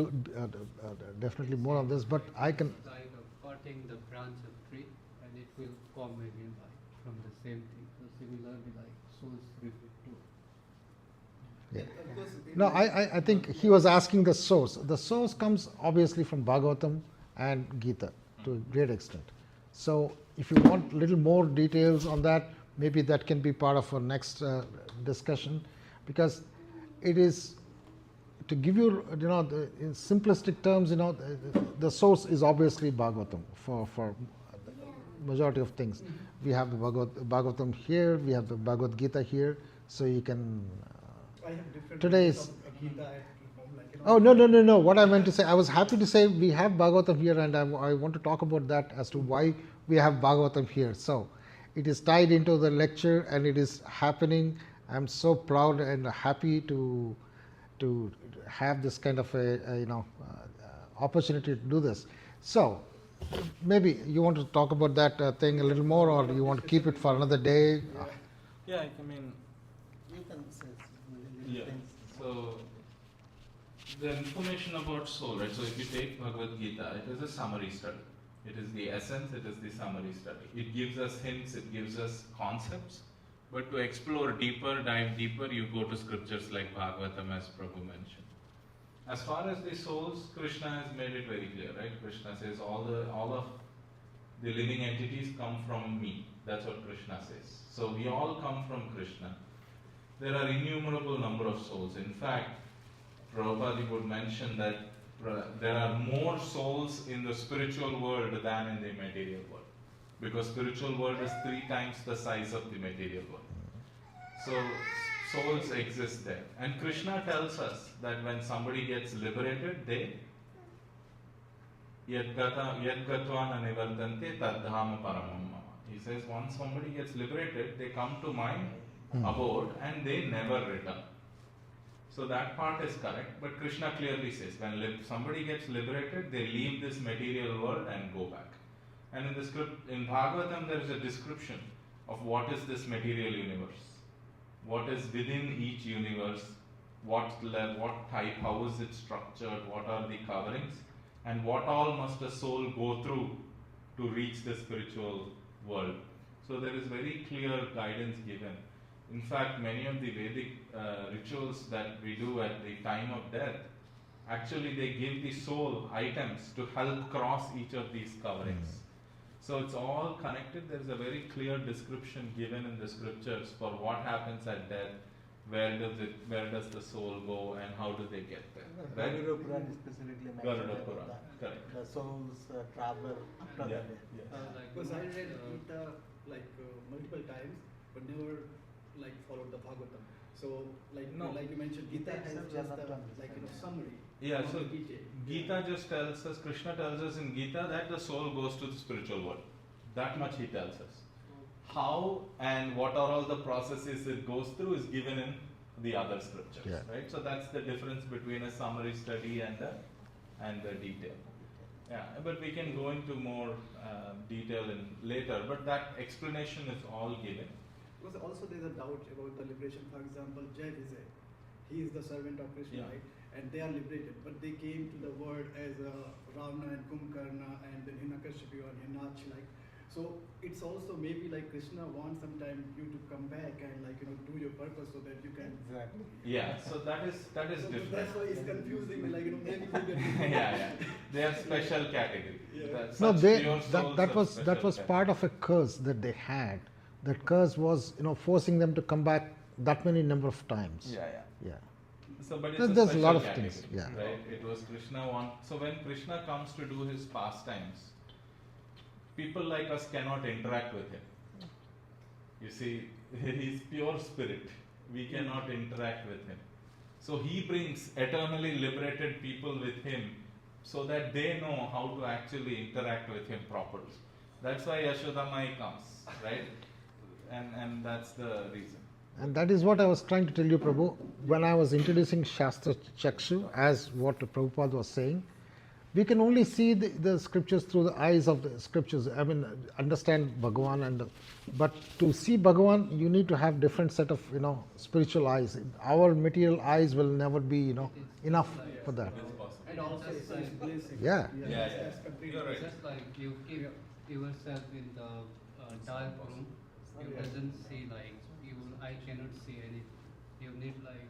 definitely more on this, but I can. Like cutting the branch of tree and it will come again from the same thing. So similarly, souls refer to. Yeah. No, I think he was asking the source. The source comes obviously from Bhagavatam and Gita to a great extent. So if you want a little more details on that, maybe that can be part of our next discussion, because it is, to give you, in simplistic terms, the source is obviously Bhagavatam for majority of things. We have the Bhagavatam here, we have the Bhagavad Gita here, so you can. I have different Today's. Gita. Oh, no. What I meant to say, I was happy to say we have Bhagavatam here, and I want to talk about that as to why we have Bhagavatam here. So it is tied into the lecture and it is happening. I'm so proud and happy to have this kind of opportunity to do this. So maybe you want to talk about that thing a little more, or you want to keep it for another day? Yeah, I mean, You can say. yeah. So the information about soul, right? So if you take Bhagavad Gita, it is a summary study. It is the essence, it is the summary study. It gives us hints, it gives us concepts. But to explore deeper, dive deeper, you go to scriptures like Bhagavatam, as Prabhu mentioned. As far as the souls, Krishna has made it very clear, right? Krishna says all of the living entities come from me. That's what Krishna says. So we all come from Krishna. There are innumerable number of souls. In fact, Prabhupada would mention that there are more souls in the spiritual world than in the material world. Because spiritual world is 3 times the size of the material world. So souls exist there. And Krishna tells us that when somebody gets liberated, they yadgatva nivardante tadhama paramam mama. He says once somebody gets liberated, they come to my abode and they never return. So that part is correct, but Krishna clearly says when somebody gets liberated, they leave this material world and go back. And in the script, in Bhagavatam, there is a description of what is this material universe, what is within each universe, what type, how is it structured, what are the coverings, and what all must a soul go through to reach the spiritual world. So there is very clear guidance given. In fact, many of the Vedic rituals that we do at the time of death, actually they give the soul items to help cross each of these coverings. So it's all connected. There is a very clear description given in the scriptures for what happens at death, where does the soul go, and how do they get there. Right? Garuda Puran specifically Garuda mentioned Puran, that correct. the souls travel after Yeah, the death. yeah. Because I read Gita multiple times, but never like followed the Bhagavatam. So like No. like you mentioned, Gita has itself just does not a understand. like summary. Yeah, on so the Gita. Gita just tells us, Krishna tells us in Gita that the soul goes to the spiritual world. That much he tells us. How and what are all the processes it goes through is given in the other scriptures, Yeah. right? So that's the difference between a summary study and the detail. Yeah, but we can go into more detail in later. But that explanation is all given. Because also there's a doubt about the liberation. For example, Jai Vijay, he is the servant of Krishna, Yeah. right? And they are liberated, but they came to the world as Ravana and Kumbhakarna and then Hiranyakashipu and Hinach, like. So it's also maybe like Krishna wants sometime you to come back and like do your purpose so that you can. Exactly. Yeah, so that is So different. that's why it's confusing. Like maybe they get. Yeah. They are special category. Yeah. That's No, such they pure that, souls that are was special that was category. part of a curse that they had. That curse was forcing them to come back that many number of times. Yeah. Yeah. So, but it's There's a a special lot of category, things, yeah. right? It was Krishna one. So when Krishna comes to do his pastimes, people like us cannot interact with him. You see, he's pure spirit. We cannot interact with him. So he brings eternally liberated people with him so that they know how to actually interact with him properly. That's why Yashodamai comes, right? And that's the reason. And that is what I was trying to tell you, Prabhu, when I was introducing Shastra Chakshu, as what Prabhupada was saying. We can only see the scriptures through the eyes of the scriptures. I mean, understand Bhagavan, but to see Bhagavan, you need to have different set of spiritual eyes. Our material eyes will never be enough for that. And also it's a blessing. Yeah. Yeah. That's completely. You're right. Just like you keep yourself in the dark room, you doesn't see like I cannot see anything. You need like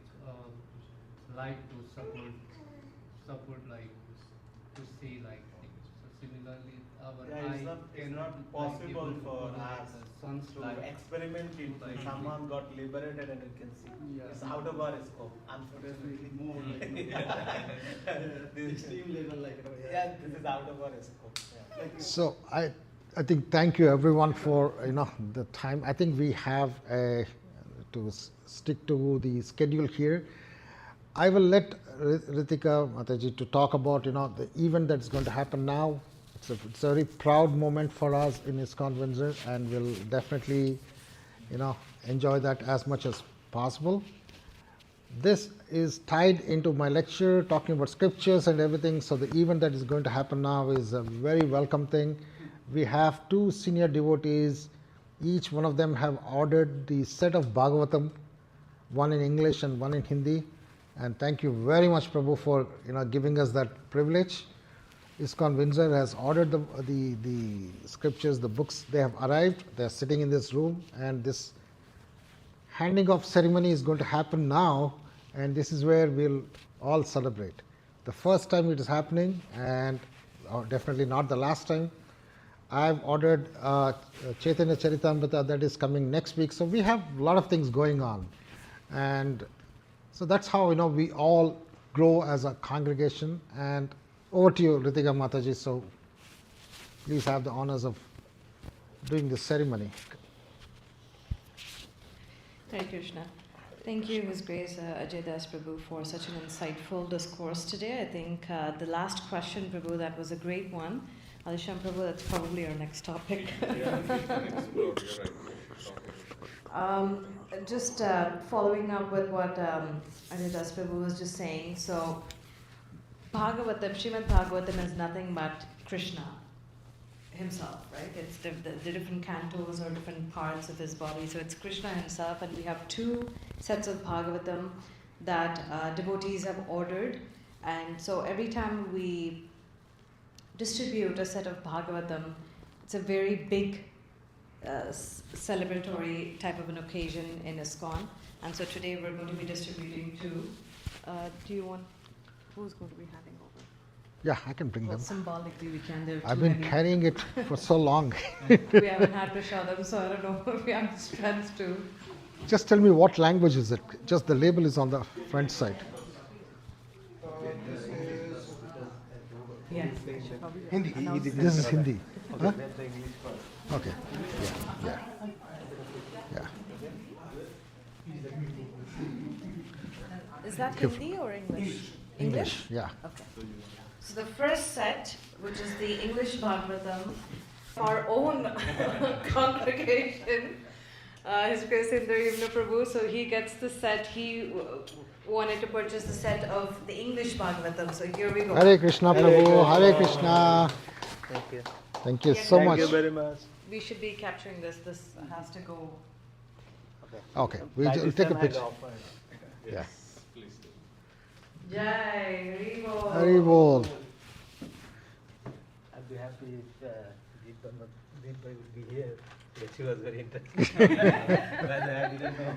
light to support like to see like things. So similarly, our Yeah, eye it's cannot not possible like, for able to us the sun's to light. experiment it. Like- Someone got liberated and you can see. Yeah. It's out of our scope, unfortunately. Definitely more like This- extreme level, like Yeah, this is out of our scope. Yeah. Like So I think thank you everyone for the time. I think we have to stick to the schedule here. I will let Ritika Mataji to talk about the event that's going to happen now. It's a very proud moment for us in ISKCON Windsor, and we'll definitely enjoy that as much as possible. This is tied into my lecture talking about scriptures and everything. So the event that is going to happen now is a very welcome thing. We have two senior devotees. Each one of them have ordered the set of Bhagavatam, one in English and one in Hindi. And thank you very much, Prabhu, for giving us that privilege. ISKCON Windsor has ordered the scriptures, the books. They have arrived. They are sitting in this room, and this handing off ceremony is going to happen now, and this is where we'll all celebrate. The first time it is happening, and definitely not the last time. I've ordered Chaitanya Charitamrita, that is coming next week. So we have a lot of things going on, and so that's how we all grow as a congregation. And over to you, Ritika Mataji. So please have the honors of doing this ceremony. Hare Krishna. Thank you, His Grace Ajai Dasa Prabhu, for such an insightful discourse today. I think the last question, Prabhu, that was a great one. Alisham Prabhu, that's probably our next topic. Just following up with what Ajay Dasa Prabhu was just saying. So, Bhagavatam, Srimad Bhagavatam is nothing but Krishna himself, right? It's the different cantos or different parts of his body. So it's Krishna himself, and we have two sets of Bhagavatam that devotees have ordered. And so every time we distribute a set of Bhagavatam, it's a very big celebratory type of an occasion in ISKCON. And so today we're going to be distributing two. Do you want, who's going to be handing over? Yeah, I can bring Well, them. symbolically we can. There are I've too been many. carrying it for so long. We haven't had to show them, so I don't know if we have the strength to. Just tell me what language is it? Just the label is on the front side. Yeah. Hindi. This is Hindi. Huh? That's the English part. Okay. Yeah. Is that Hindi or English? English, yeah. Okay. So the first set, which is the English Bhagavatam, our own congregation, His Grace Indra Prabhu, so he gets the set, he wanted to purchase the set of the English Bhagavatam, so here we go. Hare Krishna Prabhu, Hare Krishna. Thank you. Thank you so Thank much. you very much. We should be capturing this has to go. Okay, we'll By this take a time I picture. offered. Yeah. Please do. Jai, Haribo. Hari Bol. I'd be happy if Deepa would be here. Yeah, she was very interested. But I didn't know.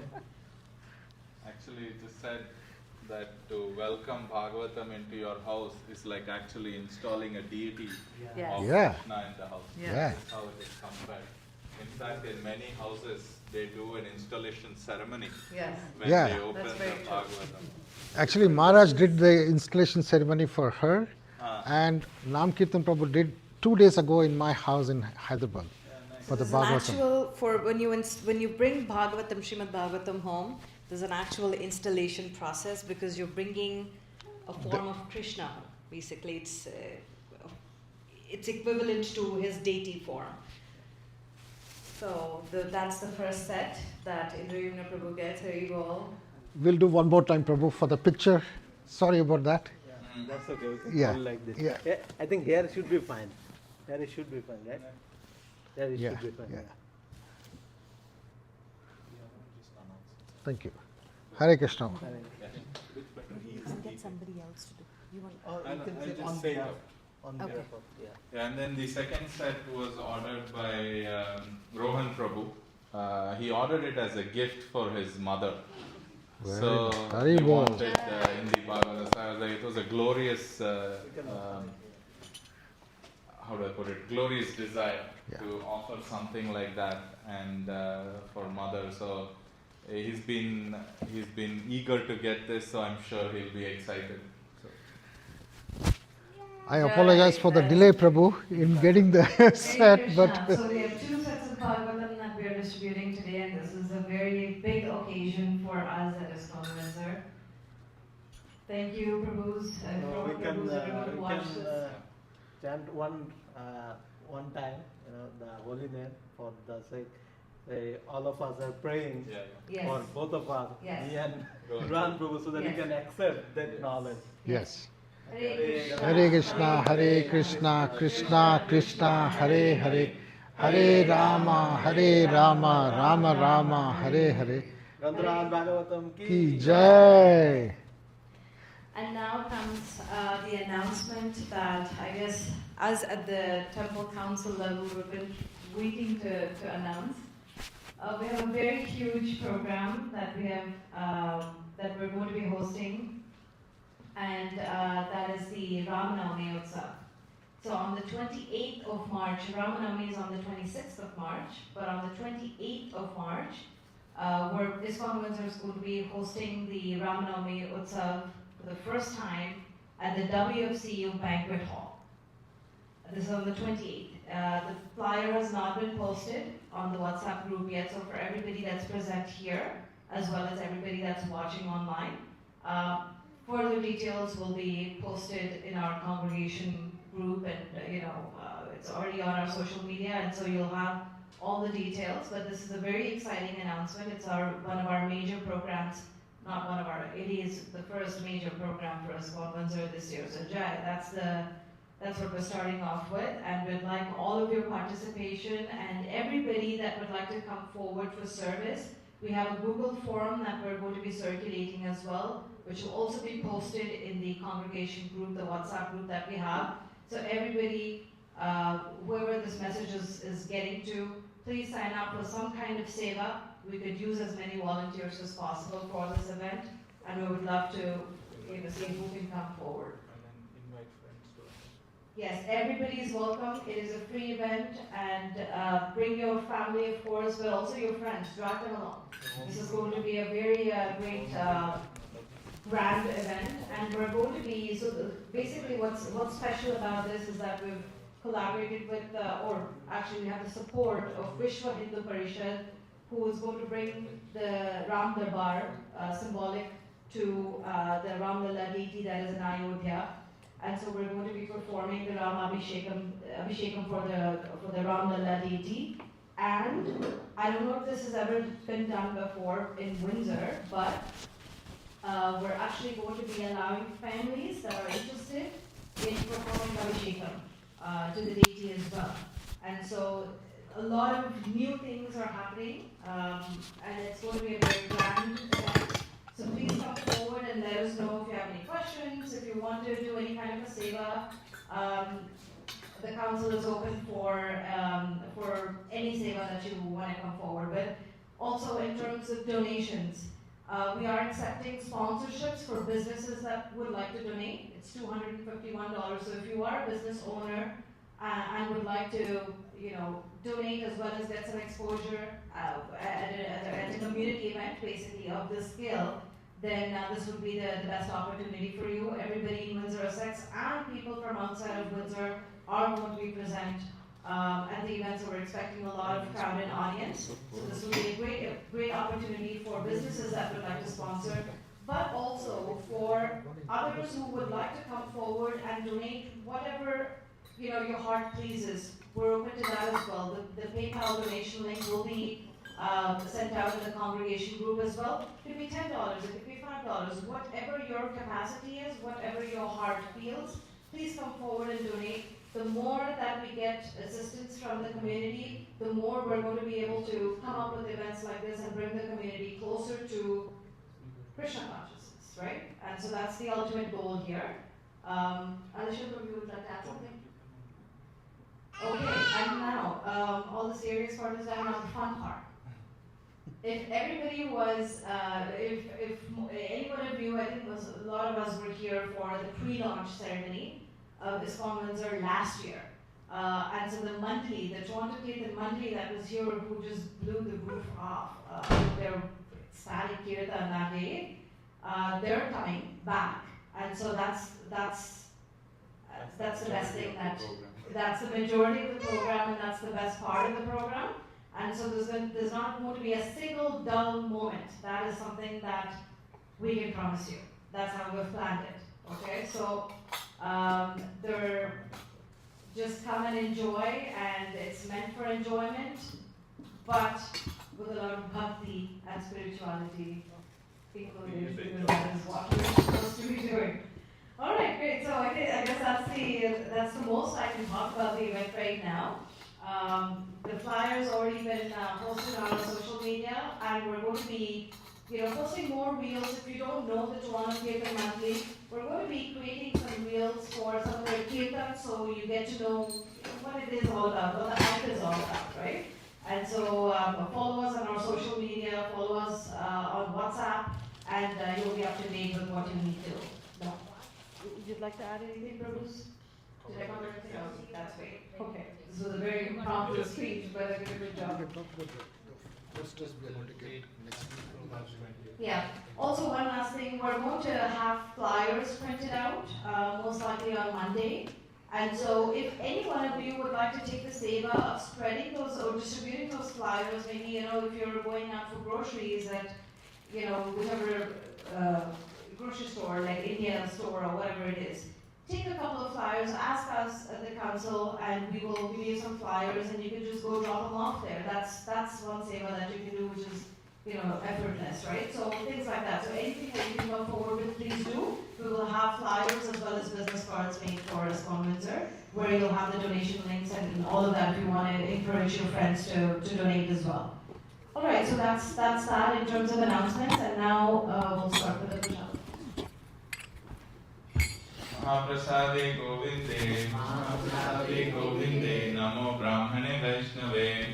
Actually, it is said that to welcome Bhagavatam into your house is like actually installing a deity Yes. of Yeah. Krishna in the house. Yeah. Yeah. That's how it is compared. In fact, in many houses, they do an installation ceremony Yes. when Yeah. they open That's the very true. Bhagavatam. Actually, Maharaj did the installation ceremony for her, Ah. and Nam Kirtan Prabhu did 2 days ago in my house in Hyderabad for the There's an Bhagavatam. actual, for when you bring Bhagavatam, Srimad Bhagavatam home, there's an actual installation process because you're bringing a form of Krishna. Basically, it's equivalent to his deity form. So that's the first set that Indra Prabhu gets. Here you go. We'll do one more time, Prabhu, for the picture. Sorry about that. Yeah, that's okay. We can Yeah. hold like this. Yeah. I think here should be fine. Here it should be fine, right? Here it Yeah, should be fine. yeah. Thank you. Hare Krishna. Get somebody else to do. You want? Or I'll- you can I'll say just on say behalf. it. On Okay. behalf of, yeah. Yeah, and then the second set was ordered by Rohan Prabhu. He ordered it as a gift for his mother. Very So nice. Hari he Bol. wanted in the Bhagavad Gita, it was a glorious, how do I put it, glorious desire Yeah. to offer something like that and for mother. So he's been eager to get this, so I'm sure he'll be excited. So, I apologize for the delay, Prabhu, in getting the set, but So we have 2 sets of Bhagavatam that we are distributing today, and this is a very big occasion for us at ISKCON Windsor. Thank you, Prabhus, and So for we can, Prabhus, everyone who watched this. chant one time, the holy name for the sake. All of us are praying yeah. Yes. for both of us, Yes. me and Rohan. Ran Prabhu, so that Yes. we can accept that knowledge. yes. Hare Krishna, Hare Krishna, Hare Krishna, Krishna Krishna, Hare Hare, Hare Rama, Rama Rama, Hare Hare. Gandharaj Bhagavatam Ki Jai. And now comes the announcement that I guess us at the Temple Council level we've been waiting to announce. We have a very huge program that we have that we're going to be hosting, and that is the Ramanavami Utsav. So on the 28th of March, Ramanavami is on the 26th of March, but on the 28th of March, ISKCON Windsor is going to be hosting the Ramanavami Utsav for the first time at the WFCU Banquet Hall. This is on the 28th. The flyer has not been posted on the WhatsApp group yet, so for everybody that's present here, as well as everybody that's watching online, further details will be posted in our congregation group, and it's already on our social media, and so you'll have all the details. But this is a very exciting announcement. It's one of our major programs. It is the first major program for ISKCON Windsor this year. So Jai, that's what we're starting off with, and we'd like all of your participation and everybody that would like to come forward for service. We have a Google form that we're going to be circulating as well, which will also be posted in the congregation group, the WhatsApp group that we have. So everybody, whoever this message is getting to, please sign up for some kind of seva. We could use as many volunteers as possible for this event, and we would love to see who can come forward. And then invite friends to it. Yes, everybody is welcome. It is a free event, and bring your family, of course, but also your friends. Drag them along. This is going to be a very great grand event, and we're going to be, basically what's special about this is that we've collaborated with, or actually we have the support of Vishwa Hindu Parishad, who is going to bring the Ram Darbar, symbolic to the Ram Lalla deity that is in Ayodhya. And so we're going to be performing the Ram Abhishekam for the Ram Lalla deity. And I don't know if this has ever been done before in Windsor, but we're actually going to be allowing families that are interested in performing Abhishekam to the deity as well. And so a lot of new things are happening, and it's going to be a very grand event. So please come forward and let us know if you have any questions, if you want to do any kind of a seva. The council is open for any seva that you want to come forward with. Also, in terms of donations, we are accepting sponsorships for businesses that would like to donate. It's $251. So if you are a business owner and would like to, donate as well as get some exposure at a community event, basically of this scale, then this would be the best opportunity for you. Everybody in Windsor, Essex, and people from outside of Windsor are going to be present at the event, so we're expecting a lot of crowd and audience. So this will be a great opportunity for businesses that would like to sponsor, but also for others who would like to come forward and donate whatever your heart pleases. We're open to that as well. The PayPal donation link will be sent out in the congregation group as well. It could be $10, it could be $5, whatever your capacity is, whatever your heart feels. Please come forward and donate. The more that we get assistance from the community, the more we're going to be able to come up with events like this and bring the community closer to Krishna consciousness, right? And so that's the ultimate goal here. Alisha, you would like to add something? Okay, and now, all the serious part is done, now the fun part. If everybody was, if any one of you, I think a lot of us were here for the pre-launch ceremony of ISKCON Windsor last year. And so the Toronto Kirtan monthly that was here, who just blew the roof off with their ecstatic Kirtan that day, they're coming back. And so that's the best thing, that's the majority of the program, and that's the best part of the program. And so there's not going to be a single dull moment. That is something that we can promise you. That's how we've planned it. Okay, so just come and enjoy, and it's meant for enjoyment, but with a lot of bhakti and spirituality included, because that is what we're supposed to be doing. All right, great. So I guess that's the most I can talk about the event right now. The flyer's already been posted on our social media, and we're going to be posting more reels. If you don't know the Toronto Kirtan Monthly, we're going to be creating some reels for some of their Kirtan, so you get to know what it is all about, what the hype is all about, right? And so follow us on our social media, follow us on WhatsApp, and you'll be up to date with what you need to know. Would you like to add anything, Prabhus? Did I cover everything else? That's great. Okay. This was a very impromptu speech, but I did a good job. Yeah. Also, one last thing, we're going to have flyers printed out, most likely on Monday. And so if any one of you would like to take the seva of spreading those or distributing those flyers, maybe, if you're going out for groceries at, whichever grocery store, like Indian store or whatever it is, take a couple of flyers, ask us at the council, and we will give you some flyers, and you can just go drop them off there. That's one seva that you can do, which is effortless, right? So things like that. So anything that you can come forward with, please do. We will have flyers as well as business cards made for ISKCON Windsor, where you'll have the donation links and all of that if you want to encourage your friends to donate as well. All right, so that's that in terms of announcements, and now we'll start with the Vishal. Mahaprasade Govinde Namo Brahmane Vaishnave